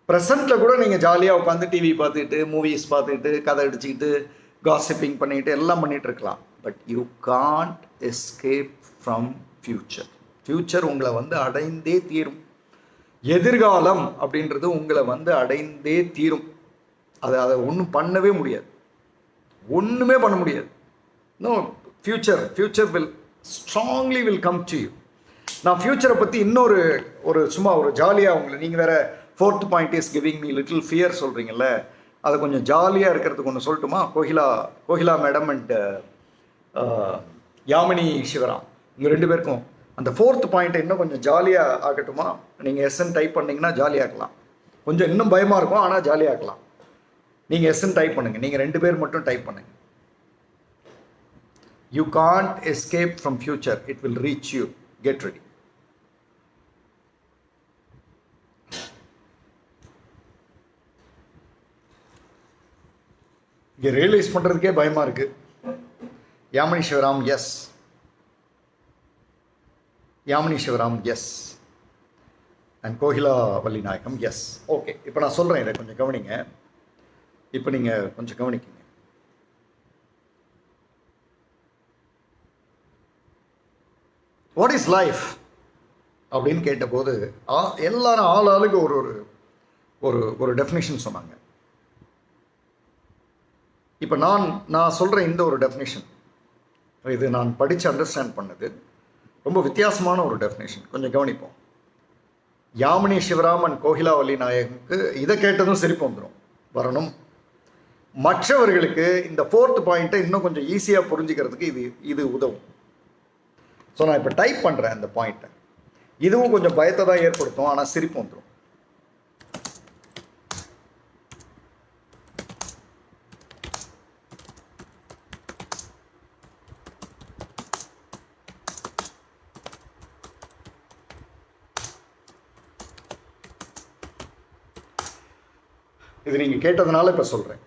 ப்ரெசண்ட்டில் கூட நீங்கள் ஜாலியாக உட்காந்து டிவி பார்த்துக்கிட்டு, மூவிஸ் பார்த்துக்கிட்டு, கதை அடிச்சுக்கிட்டு, காசிப்பிங் பண்ணிக்கிட்டு எல்லாம் பண்ணிகிட்டு இருக்கலாம். But you can't escape from future உங்களை வந்து அடைந்தே தீரும். எதிர்காலம் அப்படின்றது உங்களை வந்து அடைந்தே தீரும். அதை ஒன்றும் பண்ணவே முடியாது, ஒன்றுமே பண்ண முடியாது. No, future will strongly come to you. நான் ஃப்யூச்சரை பற்றி இன்னொரு சும்மா ஒரு ஜாலியாக உங்களை, நீங்கள் வேறு fourth point is giving me little fear சொல்கிறீங்கல்ல, அதை கொஞ்சம் ஜாலியாக இருக்கிறதுக்கு ஒன்று சொல்லட்டுமா? கோகிலா மேடம் அண்ட் யாமினி சிவராம், உங்கள் ரெண்டு பேருக்கும் அந்த ஃபோர்த் பாயிண்ட்டை இன்னும் கொஞ்சம் ஜாலியாக ஆகட்டுமா? நீங்கள் எஸ்என் டைப் பண்ணிங்கன்னா ஜாலியாக்கலாம். கொஞ்சம் இன்னும் பயமாக இருக்கும், ஆனால் ஜாலியாக்கலாம். நீங்கள் எஸ்என் டைப் பண்ணுங்கள், நீங்கள் ரெண்டு பேர் மட்டும் டைப் பண்ணுங்கள். You can't escape from future. It will reach you. Get ready. இங்கே ரியலைஸ் பண்ணுறதுக்கே பயமாக இருக்குது. Yamini Sivaram yes, Yamini Sivaram yes, and Kokila Vallinayagam yes. Okay, இப்போ நான் சொல்கிறேன், இதை கொஞ்சம் கவனிங்க. இப்போ நீங்கள் கொஞ்சம் கவனிக்கிங்க. வாட் இஸ் லைஃப் அப்படின்னு கேட்டபோது எல்லாரும் ஆளுக்கு ஒரு ஒரு ஒரு டெஃபினேஷன் சொன்னாங்க. இப்போ நான் சொல்கிற இந்த ஒரு டெஃபினேஷன், இது நான் படித்து அண்டர்ஸ்டாண்ட் பண்ணது, ரொம்ப வித்தியாசமான ஒரு டெஃபினேஷன். கொஞ்சம் கவனிப்போம். யாமினி சிவராமன் கோகிலா வள்ளிநாயகனுக்கு இதை கேட்டதும் சிரிப்பு வரணும். மற்றவர்களுக்கு இந்த 4th பாயிண்ட்டை இன்னும் கொஞ்சம் ஈஸியாக புரிஞ்சுக்கிறதுக்கு இது உதவும். ஸோ நான் இப்போ டைப் பண்ணுறேன் அந்த பாயிண்ட்டை. இதுவும் கொஞ்சம் பயத்தை தான் ஏற்படுத்தும், ஆனால் சிரிப்பு வந்துடும். இது நீங்கள் கேட்டதுனால இப்போ சொல்கிறேன்.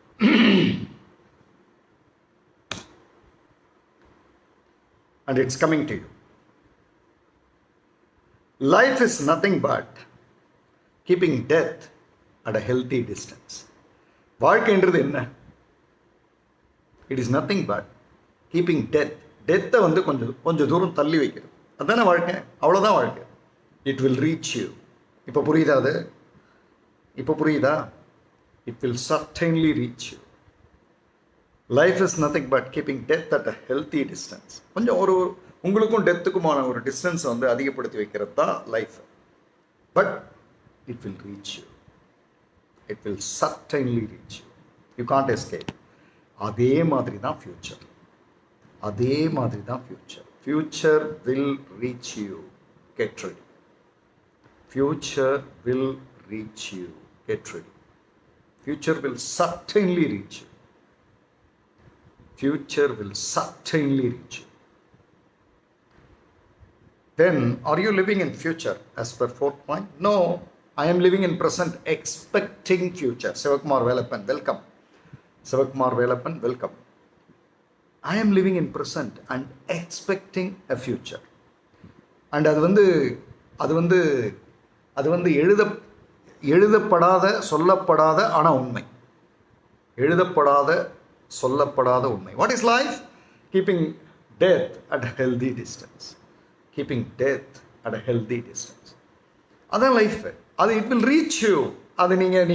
And it's coming to you. Life is nothing but keeping death at a healthy distance. வாழ்க்கைன்றது என்ன? It is nothing but keeping death. டெத்தை வந்து கொஞ்சம் தூரம் தள்ளி வைக்கிறது. அதுதானே வாழ்க்கை, அவ்வளோதான் வாழ்க்கை. It will reach you. இப்போ புரியுதா அது? இப்போ புரியுதா? It will certainly reach you. Life is nothing but keeping death at a healthy distance. கொஞ்சம் உங்களுக்கும் டெத்துக்குமான ஒரு டிஸ்டன்ஸ் வந்து அதிகப்படுத்தி வைக்கிறது தான் life. But it will reach you. It will certainly reach you. You can't escape. அதே மாதிரி தான் ஃபியூச்சர். அதே மாதிரி தான் future. Future will reach you. Get ready. Future will reach you. Get ready. Future will certainly reach you. Future will certainly reach you. Then, are you living in future as per 4th point? No, I am living in present expecting future. Sivakumar Velappan, welcome. Sivakumar Velappan, welcome. I am living in present and expecting a future. And அது வந்து எழுதப்படாத சொல்லப்படாத ஆனால் உண்மை. எழுதப்படாத சொல்லப்படாத உண்மை. What is life? Keeping death at a healthy distance. Keeping death at a healthy distance. அதான் லைஃப். அது இட் வில் ரீச் யூ. அது நீங்கள்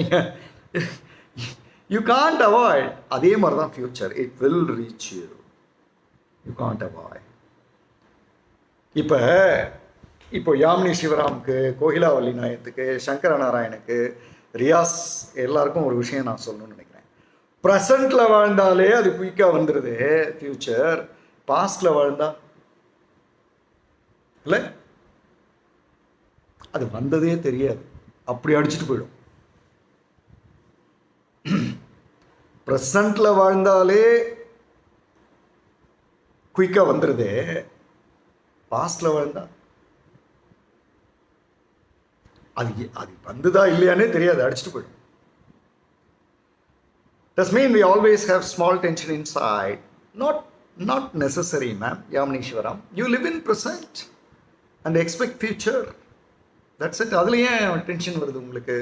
யூ காண்ட் அவாய்ட். அதே மாதிரி தான் future. It will reach you. You can't avoid. இப்போ யாமினி சிவராமுக்கு, கோகிலா வள்ளிநாயகத்துக்கு, சங்கர நாராயணுக்கு, ரியாஸ் எல்லாருக்கும் ஒரு விஷயம் நான் சொல்லணும்னு நினைக்கிறேன். ப்ரெசண்டில் வாழ்ந்தாலே அது குயிக்காக வந்துடுது ஃபியூச்சர். பாஸ்டில் வாழ்ந்தா இல்லை, அது வந்ததே தெரியாது, அப்படி அடிச்சுட்டு போயிடும். ப்ரெசண்டில் வாழ்ந்தாலே குயிக்காக வந்துடுது, பாஸ்டில் வாழ்ந்தா அது வந்துதா இல்லையானே தெரியாது, அடிச்சுட்டு போயிடும். Does mean we always have small tension inside? Not necessary, ma'am. Yamini Shivaram, you live in present and expect future. That's it. அதில் ஏன் டென்ஷன் வருது உங்களுக்கு?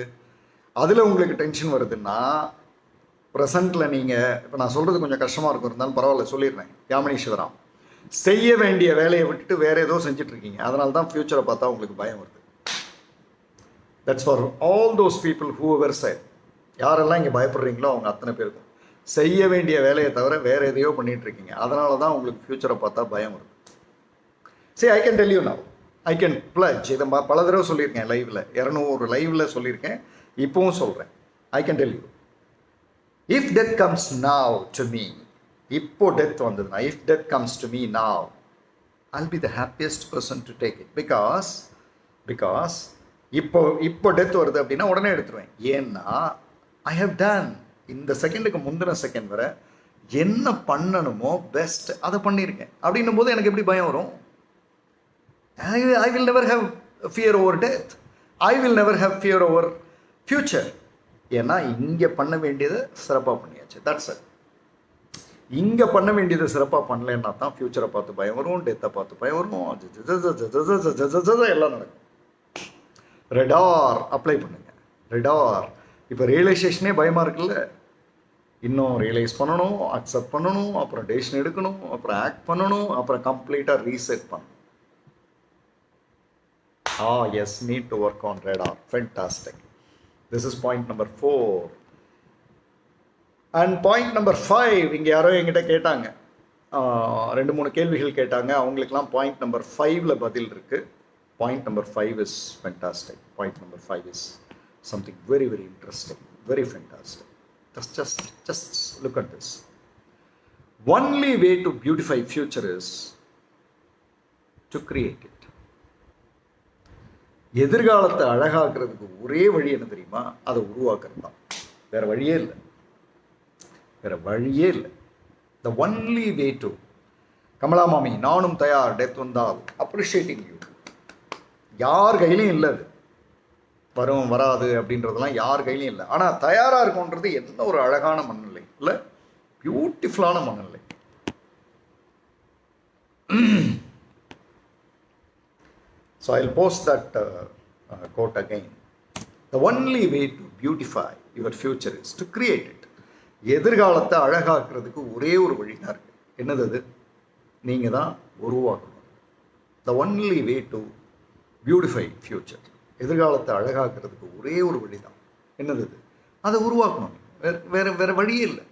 அதில் உங்களுக்கு டென்ஷன் வருதுன்னா ப்ரெசண்ட்டில் நீங்கள், இப்போ நான் சொல்கிறது கொஞ்சம் கஷ்டமாக இருக்கும், இருந்தாலும் பரவாயில்ல சொல்லிடுறேன். யாமினி சிவராம், செய்ய வேண்டிய வேலையை விட்டுட்டு வேறு ஏதோ செஞ்சிட்ருக்கீங்க. அதனால தான் ஃப்யூச்சரை பார்த்தா உங்களுக்கு பயம் வருது. That's for all those people who ever said. யாரெல்லாம் இங்கே பயப்படுறீங்களோ அவங்க அத்தனை பேருக்கும் செய்ய வேண்டிய வேலையை தவிர வேறு எதையோ பண்ணிகிட்ருக்கீங்க. அதனால தான் உங்களுக்கு ஃப்யூச்சரை பார்த்தா பயம் வருது. சரி, I can tell you now. I can fledged. இதை பல தடவை சொல்லியிருக்கேன் லைவில், 200 லைவில் சொல்லியிருக்கேன், இப்போவும் சொல்கிறேன். I can tell you, if death comes now to me, இப்போ டெத் வந்ததுன்னா, if death comes to me now, I'll be the happiest person to take it. Because இப்போ டெத் வருது அப்படின்னா உடனே எடுத்துருவேன். ஏன்னா ஐ ஹவ் டன், இந்த செகண்டுக்கு முந்தின செகண்ட் வரை என்ன பண்ணணுமோ பெஸ்ட் அதை பண்ணியிருக்கேன். அப்படின்னும் போது எனக்கு எப்படி பயம் வரும்? I will never have fear over death. I will never have fear over future. ஏன்னா இங்கே பண்ண வேண்டியதை சிறப்பாக பண்ணியாச்சு. That's it. இங்கே பண்ண வேண்டியதை சிறப்பாக பண்ணலன்னா தான் ஃப்யூச்சரை பார்த்து பயம் வரும், டெத்தை பார்த்து பயம் வரும், எல்லாம் நடக்கும். ரெடார் அப்ளை பண்ணுங்க. ரெடார் இப்போ ரியலைசேஷனே பயமாக இருக்குல்ல, இன்னும் ரியலைஸ் பண்ணணும், அக்செப்ட் பண்ணணும், அப்புறம் டெசிஷன் எடுக்கணும், அப்புறம் ஆக்ட் பண்ணணும், அப்புறம் கம்ப்ளீட்டாக ரீசெட் பண்ணணும். Yes, need to work on radar. Fantastic. This is point number 4. And point number 5, இங்கே யாரோ என்கிட்ட கேட்டாங்க, 2-3 கேள்விகள் கேட்டாங்க. அவங்களுக்கெல்லாம் பாயிண்ட் நம்பர் 5ல பதில் இருக்கு. Point number 5 is fantastic. Point number 5 is something very, very interesting, very fantastic. Just look at this. Only way to beautify future is to create it. எதிர்காலத்தை அழகாக்குறதுக்கு ஒரே வழி என்ன தெரியுமா? அதை உருவாக்குறது தான். வேற வழியே இல்லை. The only way to. Kamala மாமி, நானும் தயார், டெத் வந்தால், அப்ரிஷியேட்டிங் யூ. யார் கையிலையும் இல்லை, அது வரும் வராது அப்படின்றதெல்லாம் யார் கையிலையும் இல்லை. ஆனால் தயாராக இருக்கும்ன்றது என்ன ஒரு அழகான மனநிலை இல்லை, பியூட்டிஃபுல்லான மனநிலை. So I'll post that quote again. The only way to beautify your future is to create it. எதிர்காலத்தை அழகாக்குறதுக்கு ஒரே ஒரு வழி தான் இருக்கு. என்னது அது? நீங்கள் தான் உருவாக்கணும். The only way to beautify future. எதிர்காலத்தை அழகாக்குறதுக்கு ஒரே ஒரு வழி தான். என்னது அது? அதை உருவாக்கணும். வேற வழியே இல்லை.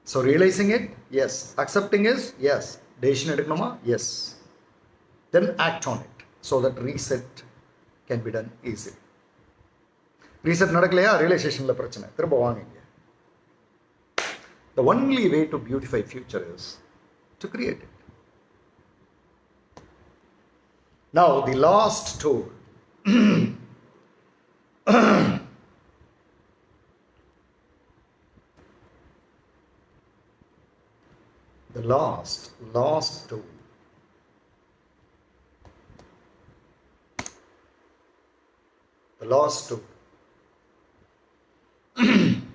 So realizing it, yes. Accepting is, yes. Decision எடுக்கணுமா? Yes. Then act on it so that reset can be done easily. Reset நடக்கலையா? ரியலைசேஷனில் பிரச்சனை, திரும்ப வாங்குங்க. The only way to beautify future is to create it. Now the last tool. The last tool.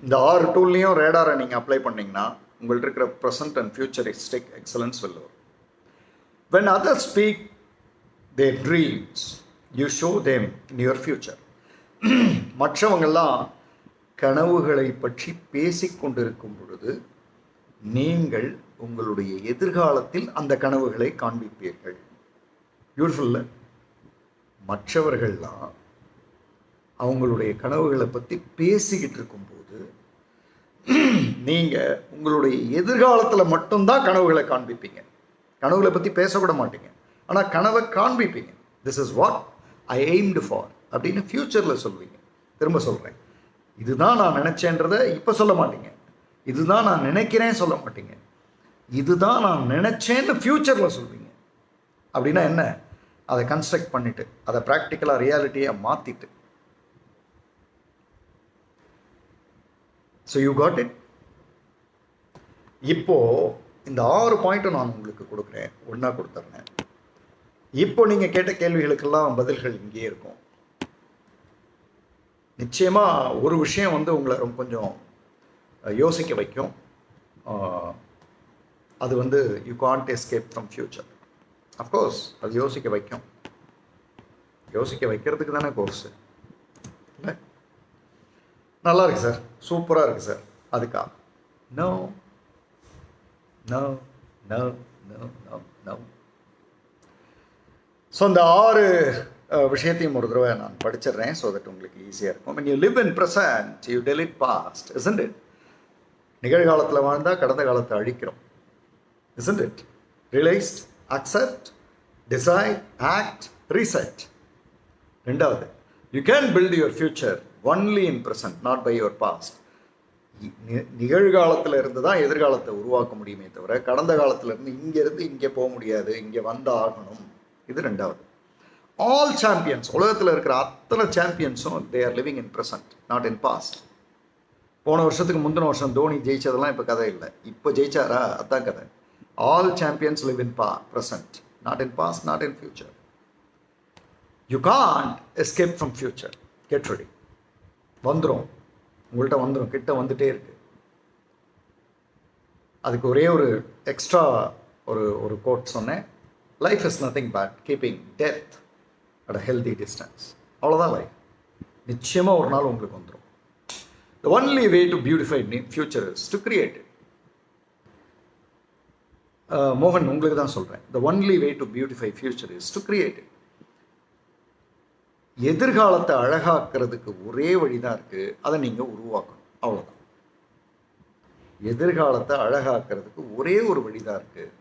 இந்த 6 டூல்லையும் ரேடாரை நீங்கள் அப்ளை பண்ணிங்கன்னா உங்கள்கிட்ட இருக்கிற ப்ரெசன்ட் அண்ட் ஃபியூச்சரிஸ்டிக் எக்ஸலன்ஸ் வெளில வரும். When others speak their dreams, you show them in your future. மற்றவங்கெல்லாம் கனவுகளை பற்றி பேசிக்கொண்டிருக்கும் பொழுது நீங்கள் உங்களுடைய எதிர்காலத்தில் அந்த கனவுகளை காண்பிப்பீர்கள். பியூட்டிஃபுல்ல. மற்றவர்கள்லாம் அவங்களுடைய கனவுகளை பற்றி பேசிக்கிட்டு இருக்கும்போது நீங்கள் உங்களுடைய எதிர்காலத்தில் மட்டும்தான் கனவுகளை காண்பிப்பீங்க. கனவுகளை பற்றி பேசக்கூட மாட்டீங்க, ஆனால் கனவை காண்பிப்பீங்க. This is what I aimed for அப்படின்னு ஃப்யூச்சரில் சொல்வீங்க. திரும்ப சொல்கிறேன், இதுதான் நான் நினச்சேன்றதை இப்போ சொல்ல மாட்டீங்க. இதுதான் நான் நினைக்கிறேன் சொல்ல மாட்டீங்க. இதுதான் நான் நினச்சேன்னு ஃப்யூச்சரில் சொல்வீங்க. அப்படின்னா என்ன? அதை கன்ஸ்ட்ரக்ட் பண்ணிவிட்டு அதை ப்ராக்டிக்கலாக ரியாலிட்டியாக மாற்றிட்டு. So you got it. இப்போது இந்த 6 பாயிண்ட்டும் நான் உங்களுக்கு கொடுக்குறேன், ஒன்றா கொடுத்துட்றேன். இப்போ நீங்கள் கேட்ட கேள்விகளுக்கெல்லாம் பதில்கள் இங்கேயே இருக்கும். நிச்சயமாக ஒரு விஷயம் உங்களை ரொம்ப கொஞ்சம் யோசிக்க வைக்கும். அது you can't escape from future. Of course அது யோசிக்க வைக்கும். யோசிக்க வைக்கிறதுக்கு தானே கோர்ஸு இல்லை? நல்லா இருக்கு சார், சூப்பராக இருக்குது சார், அதுக்கா? No no no no no no. So இந்த 6 விஷயத்தையும் ஒரு தடவை நான் படிச்சிடுறேன், ஸோ தட் உங்களுக்கு ஈஸியாக இருக்கும். when you live in present you delete past, isn't it? நிகழ்காலத்தில் வாழ்ந்தால் கடந்த காலத்தை அழிக்கிறோம், isn't it? realized, accept, decide, act, reset. ரெண்டாவது, you can build your future only in present, not by your past. நிகழ்காலத்தில் இருந்து தான் எதிர்காலத்தை உருவாக்க முடியுமே தவிர கடந்த காலத்தில் இருந்து இங்கேருந்து இங்கே போக முடியாது, இங்கே வந்து ஆகணும். இது ரெண்டாவது. ஆல் சாம்பியன்ஸ், உலகத்தில் இருக்கிற அத்தனை சாம்பியன்ஸும் they are living in present, not in past. போன வருஷத்துக்கு முந்தின வருஷம் தோனி ஜெயிச்சதெல்லாம் இப்போ கதை இல்லை. இப்போ ஜெயிச்சாரா? அதான் கதை. All champions live in present, not in past, not in future. You can't escape from future. Get ready. வந்துடும், உங்கள்கிட்ட வந்துடும், கிட்ட வந்துட்டே இருக்கு. அதுக்கு ஒரே ஒரு எக்ஸ்ட்ரா ஒரு கோட் சொன்னேன். Life is nothing but keeping death at a healthy distance. அவ்வளோதான் லைஃப். நிச்சயமாக ஒரு நாள் உங்களுக்கு வந்துடும். The only way to beautify future is to create it. மோகன் உங்களுக்கு தான் சொல்கிறேன். The only way to beautify future is to create it. எதிர்காலத்தை அழகாக்கிறதுக்கு ஒரே வழி தான் இருக்குது, அதை நீங்கள் உருவாக்கணும். அவ்வளோதான். எதிர்காலத்தை அழகாக்கிறதுக்கு ஒரே ஒரு வழி தான் இருக்குது,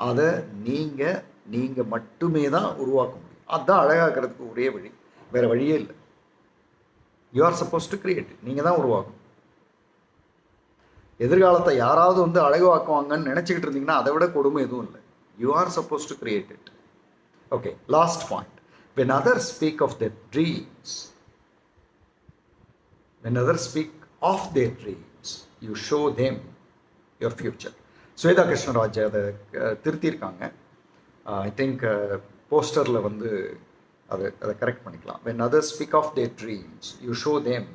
அதை நீங்கள் மட்டுமே தான் உருவாக்க முடியும். அதுதான் அழகாக்கிறதுக்கு ஒரே வழி, வேறு வழியே இல்லை. You are suppose to create it. நீங்கள் தான் உருவாக்கணும். எதிர்காலத்தை யாராவது வந்து அழகாக்குவாங்கன்னு நினச்சிக்கிட்டு இருந்தீங்கன்னா அதை விட கொடுமை எதுவும் இல்லை. You are suppose to create it. Okay, last point. When others speak of their dreams, you show them your future. Swetha Krishnaraj அதை திருத்தியிருக்காங்க. ஐ திங்க் போஸ்டரில் வந்து அதை கரெக்ட் பண்ணிக்கலாம். When others speak of their dreams, you show them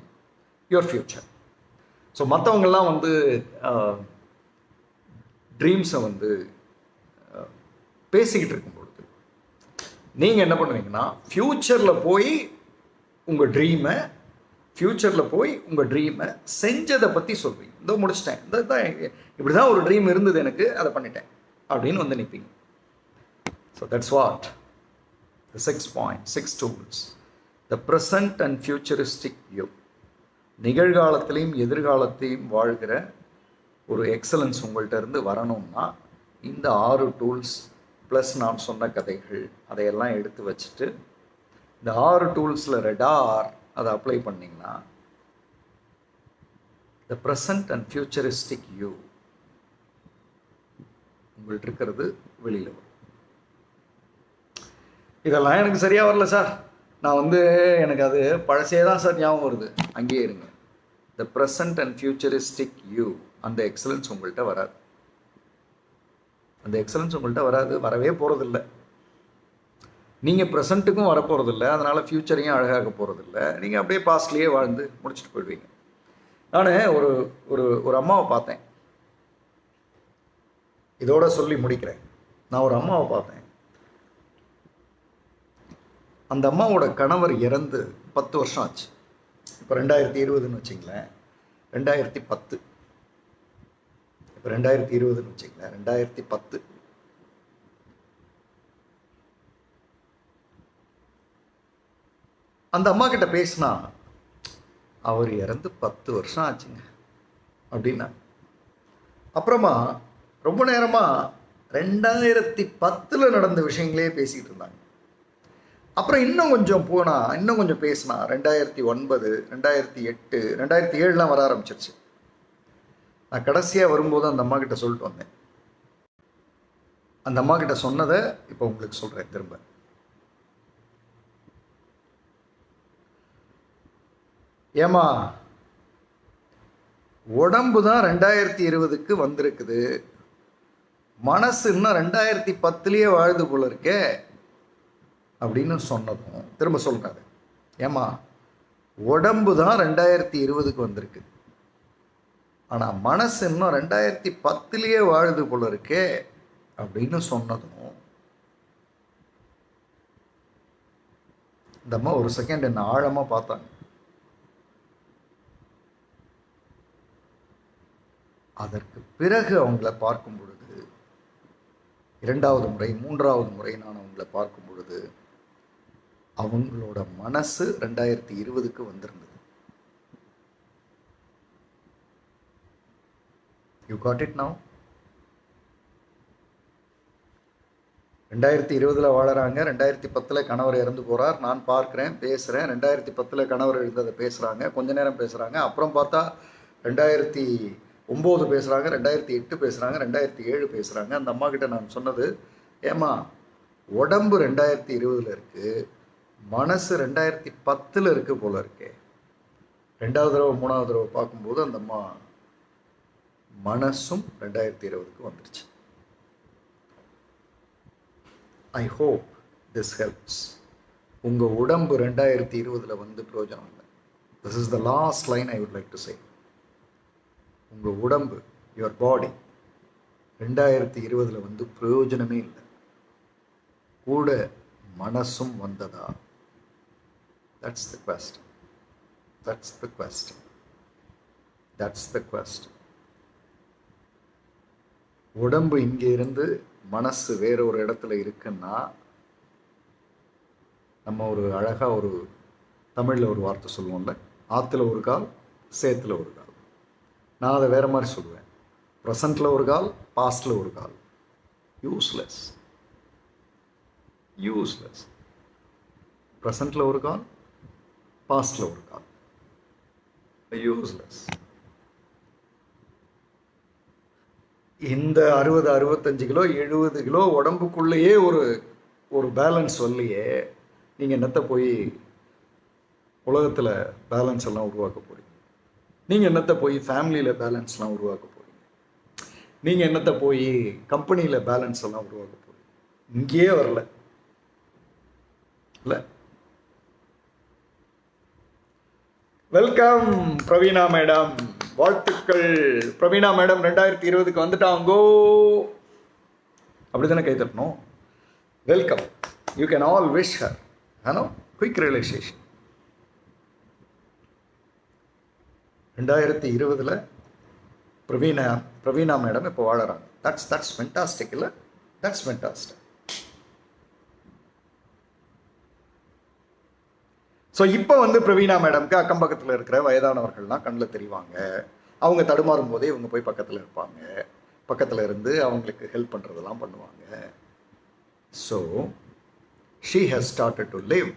your future. So மற்றவங்கெல்லாம் வந்து ட்ரீம்ஸை வந்து பேசிக்கிட்டு இருக்கும்பொழுது நீங்கள் என்ன பண்ணுவீங்கன்னா, ஃப்யூச்சரில் போய் உங்கள் ட்ரீமை செஞ்சதை பற்றி சொல்வீங்க. இதோ முடிச்சிட்டேன், இப்படி தான் ஒரு ட்ரீம் இருந்தது எனக்கு, அதை பண்ணிட்டேன் அப்படின்னு வந்து நிற்பீங்க. So that's what the 6 tools. The present and futuristic view. நிகழ்காலத்திலையும் எதிர்காலத்தையும் வாழ்கிற ஒரு எக்ஸலன்ஸ் உங்கள்கிட்ட இருந்து வரணும்னா இந்த 6 டூல்ஸ் ப்ளஸ் நான் சொன்ன கதைகள் அதையெல்லாம் எடுத்து வச்சுட்டு இந்த 6 டூல்ஸில் ரெடார் அதை அப்ளை பண்ணிங்கன்னா த ப்ரெசன்ட் அண்ட் ஃபியூச்சரிஸ்டிக் யூ உங்கள்கிட்ட இருக்கிறது வெளியில் வரும். இதெல்லாம் எனக்கு சரியாக வரல சார், நான் வந்து எனக்கு அது பழசே தான் சார் ஞாபகம் வருது. அங்கேயே இருங்க. த ப்ரெசன்ட் அண்ட் ஃபியூச்சரிஸ்டிக் யூ, அந்த எக்ஸலன்ஸ் உங்கள்கிட்ட வராது. அந்த எக்ஸலன்ஸ் உங்கள்கிட்ட வராது, வரவே போகிறதில்ல. நீங்கள் ப்ரெசண்ட்டுக்கும் வரப்போகிறதில்ல, அதனால் ஃப்யூச்சரையும் அழகாக்க போகிறதில்ல. நீங்கள் அப்படியே பாஸ்ட்லேயே வாழ்ந்து முடிச்சுட்டு போயிடுவீங்க. நான் ஒரு அம்மாவை பார்த்தேன், இதோட சொல்லி முடிக்கிறேன். நான் ஒரு அம்மாவை பார்த்தேன். அந்த அம்மாவோட கணவர் இறந்து 10 வருஷம் ஆச்சு. இப்போ 2020ன்னு வச்சிங்களேன், 2010. இப்போ 2020ன்னு வச்சுங்களேன், 2010. அந்த அம்மா கிட்ட பேசினா, அவர் இறந்து 10 வருஷம் ஆச்சுங்க அப்படின்னா. அப்புறமா ரொம்ப நேரமாக 2010 நடந்த விஷயங்களே பேசிகிட்டு இருந்தாங்க. அப்புறம் இன்னும் கொஞ்சம் போனால், இன்னும் கொஞ்சம் பேசினா 2009, 2008, 2007 வர ஆரம்பிச்சிருச்சு. நான் கடைசியாக வரும்போது அந்த அம்மா கிட்ட சொல்லிட்டு வந்தேன். அந்த அம்மா கிட்ட சொன்னதை இப்போ உங்களுக்கு சொல்கிறேன் திரும்ப. ஏமா, உடம்பு தான் 2020க்கு வந்திருக்குது, மனசு இன்னும் 2010 வாழுது போல இருக்கே அப்படின்னு சொன்னதும் திரும்ப சொல்றாரு. ஏமா, உடம்பு தான் 2020க்கு வந்திருக்கு, ஆனால் மனசு இன்னும் 2010 வாழுது போல இருக்கே அப்படின்னு சொன்னதும் இந்த அம்மா ஒரு செகண்ட் என்ன ஆழமாக பார்த்தாங்க. அதற்கு பிறகு அவங்கள பார்க்கும் பொழுது, 2வது முறை 3வது முறை நான் அவங்கள பார்க்கும் பொழுது அவங்களோட மனசு 2020க்கு வந்திருந்தது. You got it now. 2020 வாழறாங்க, 2010 கணவர் இறந்து போகிறார். நான் பார்க்குறேன், பேசுகிறேன். 2010 கணவர் எழுந்ததை பேசுகிறாங்க, கொஞ்ச நேரம் பேசுகிறாங்க. அப்புறம் பார்த்தா 2009 பேசுகிறாங்க, 2008 பேசுகிறாங்க, 2007 பேசுகிறாங்க. அந்த அம்மா கிட்ட நான் சொன்னது, ஏமா, உடம்பு 2020 இருக்குது, மனசு 2010 இருக்கு போல இருக்கே. 2வது தடவை 3வது தடவை பார்க்கும்போது அந்த அம்மா மனசும் 2020க்கு வந்துருச்சு. I hope this helps. உங்கள் உடம்பு 2020 வந்து பிரயோஜனம் இல்லை. This is the last line I would like to say. உங்கள் உடம்பு, யுவர் பாடி 2020 வந்து பிரயோஜனமே இல்லை. கூட மனசும் வந்ததா? That's the question. That's the question. That's the question. உடம்பு இங்கே இருந்து மனசு வேற ஒரு இடத்துல இருக்குன்னா, நம்ம ஒரு அழகா ஒரு தமிழில் ஒரு வார்த்தை சொல்லுவோம்ல, ஆற்றுல ஒரு கால் சேத்துல ஒரு கால். நான் அதை வேற மாதிரி சொல்லுவேன். ப்ரெசண்டில் ஒரு கால், பாஸ்டில் ஒரு கால். யூஸ்லெஸ். யூஸ்லெஸ். ப்ரெசண்டில் ஒரு கால், பாஸ்டில் ஒரு கால். யூஸ்லெஸ். இந்த 60 65 கிலோ 70 கிலோ உடம்புக்குள்ளேயே ஒரு ஒரு பேலன்ஸ் வரலையே, நீங்கள் என்னத்தை போய் உலகத்தில் பேலன்ஸ் எல்லாம் உருவாக்க போகிறீங்க? நீங்கள் என்னத்தை போய் ஃபேமிலியில் பேலன்ஸ்லாம் உருவாக்க போகிறீங்க? நீங்கள் என்னத்தை போய் கம்பெனியில் பேலன்ஸ் எல்லாம் உருவாக்க போகிறீங்க? இங்கேயே வரல இல்லை. வெல்கம் பிரவீனா மேடம், வாழ்த்துக்கள். பிரவீனா மேடம் 2020 வந்துட்டாங்கோ. அப்படி தானே கை தட்டணும். Welcome. You can all wish her quick realization. 2020 Praveena madam இப்போ வாழறாங்க. தட்ஸ் ஃபென்டாஸ்டிக் இல்லை? That's fantastic. ஸோ இப்போ வந்து பிரவீனா மேடம்க்கு அக்கம் பக்கத்தில் இருக்கிற வயதானவர்கள்லாம் கண்ணில் தெரிவாங்க. அவங்க தடுமாறும் போதே இவங்க போய் பக்கத்தில் இருப்பாங்க. பக்கத்தில் இருந்து அவங்களுக்கு ஹெல்ப் பண்ணுறதெல்லாம் பண்ணுவாங்க. So she has started to live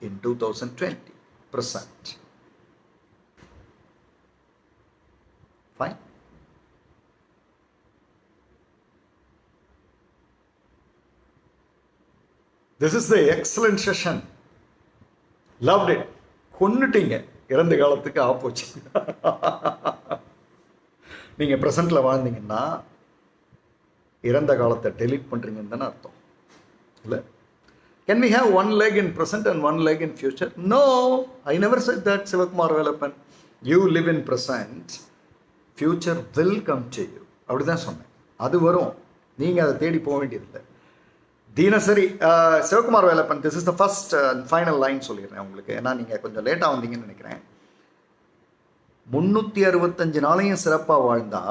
in 2020 present. Fine. This is the excellent session. Loved it. கொன்னுட்டீங்க. இறந்த காலத்துக்கு ஆப்போச்சு. நீங்கள் ப்ரெசண்டில் வாழ்ந்தீங்கன்னா இறந்த காலத்தை டெலீட் பண்ணுறீங்கன்னு தானே அர்த்தம் இல்லை? Can we have one leg in present and one leg in future? No, I never said that, Sivakumar Velappan. You live in present. Future will come to you. அப்படி தான் சொன்னேன். அது வரும். நீங்கள் அதை தேடி போக வேண்டியதில்லை. தினசரி Sivakumar Velappan, this is the first and final line சொல்லிடுறேன் உங்களுக்கு. ஏன்னா நீங்கள் கொஞ்சம் லேட்டாக வந்தீங்கன்னு நினைக்கிறேன். 365 நாளையும் சிறப்பாக வாழ்ந்தா,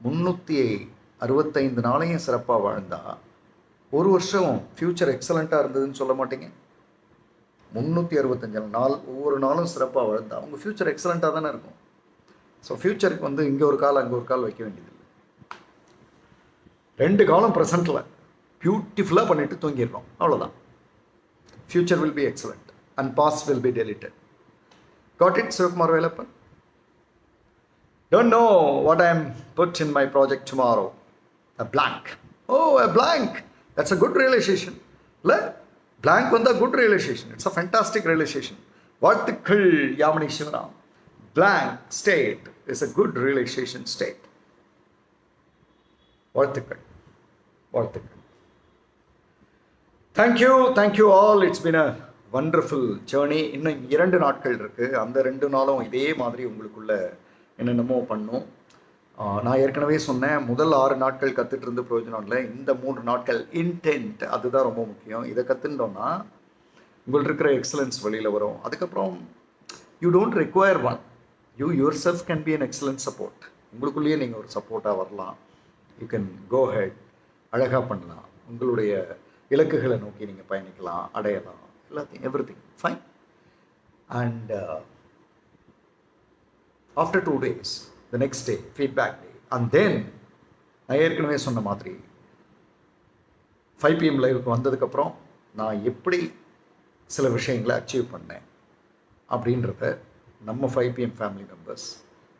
365 நாளையும் சிறப்பாக வாழ்ந்தா, ஒரு வருஷம் ஃப்யூச்சர் எக்ஸலண்ட்டாக இருந்ததுன்னு சொல்ல மாட்டீங்க? 365 நாள் ஒவ்வொரு நாளும் சிறப்பாக வாழ்ந்தா உங்கள் ஃப்யூச்சர் எக்ஸலண்ட்டாக தானே இருக்கும். ஸோ ஃப்யூச்சருக்கு வந்து இங்கே ஒரு கால் அங்கே ஒரு கால் வைக்க வேண்டியதில்லை. 2 காலம் ப்ரெசண்ட்டில் பியூட்டிஃபுல்லாக பண்ணிட்டு தூங்கிடுறோம், அவ்வளோதான். Future will be excellent and past will be deleted. Got it, Sivakumar Velappan? Don't know what I'm put in my project tomorrow. A blank. Oh, a blank. That's a good realization. Blank on the good realization. It's a fantastic realization. Varthikal Yamani Shivaram. Blank state is a good realization state. Varthikal. Thank you all. It's been a wonderful journey. இன்னும் 2 நாட்கள் இருக்குது. அந்த 2 நாளும் இதே மாதிரி உங்களுக்குள்ள என்னென்னமோ பண்ணும். நான் ஏற்கனவே சொன்னேன், முதல் 6 நாட்கள் கற்றுட்டு இருந்து பிரயோஜனம் இல்லை. இந்த 3 நாட்கள் இன்டென்ட், அதுதான் ரொம்ப முக்கியம். இதை கற்றுட்டோன்னா உங்கள்ட்ட இருக்கிற எக்ஸலன்ஸ் வெளியில் வரும். அதுக்கப்புறம் you don't require one, you your self can be an excellent support. உங்களுக்குள்ளேயே நீங்கள் ஒரு சப்போர்ட்டாக வரலாம். யூ கேன் கோ ஹெட், அழகாக பண்ணலாம். உங்களுடைய இலக்குகளை நோக்கி நீங்கள் பயணிக்கலாம், அடையலாம், எல்லாத்தையும், everything fine. And after 2 days, the next day, feedback day, and then நான் ஏற்கனவே சொன்ன மாதிரி 5 PM லைவுக்கு வந்ததுக்கப்புறம் நான் எப்படி சில விஷயங்களை அச்சீவ் பண்ணேன் அப்படின்றத நம்ம 5 PM ஃபேமிலி மெம்பர்ஸ்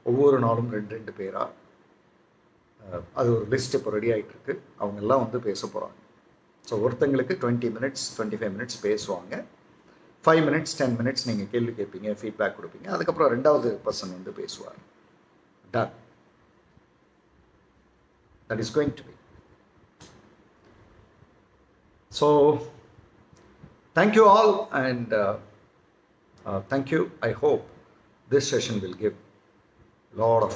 ஒவ்வொரு நாளும் 2 பேராக, அது ஒரு லிஸ்ட் இப்போ ரெடி ஆகிட்டுருக்கு. அவங்கெல்லாம் வந்து பேச போகிறாங்க. ஸோ ஒருத்தங்களுக்கு 20 minutes 25 minutes பேசுவாங்க. 5 minutes 10 minutes நீங்கள் கேள்வி கேட்பீங்க, ஃபீட்பேக் கொடுப்பீங்க. அதுக்கப்புறம் 2வது பர்சன் வந்து பேசுவார். Done. That is going to be. So, thank you all, and thank you. I hope this session will give a lot of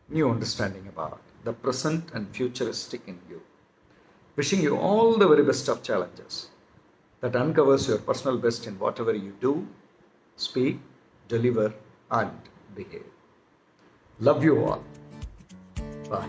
new understanding about the present and futuristic in you. Wishing you all the very best of challenges that uncovers your personal best in whatever you do, speak, deliver, and behave. Love you all. Bye.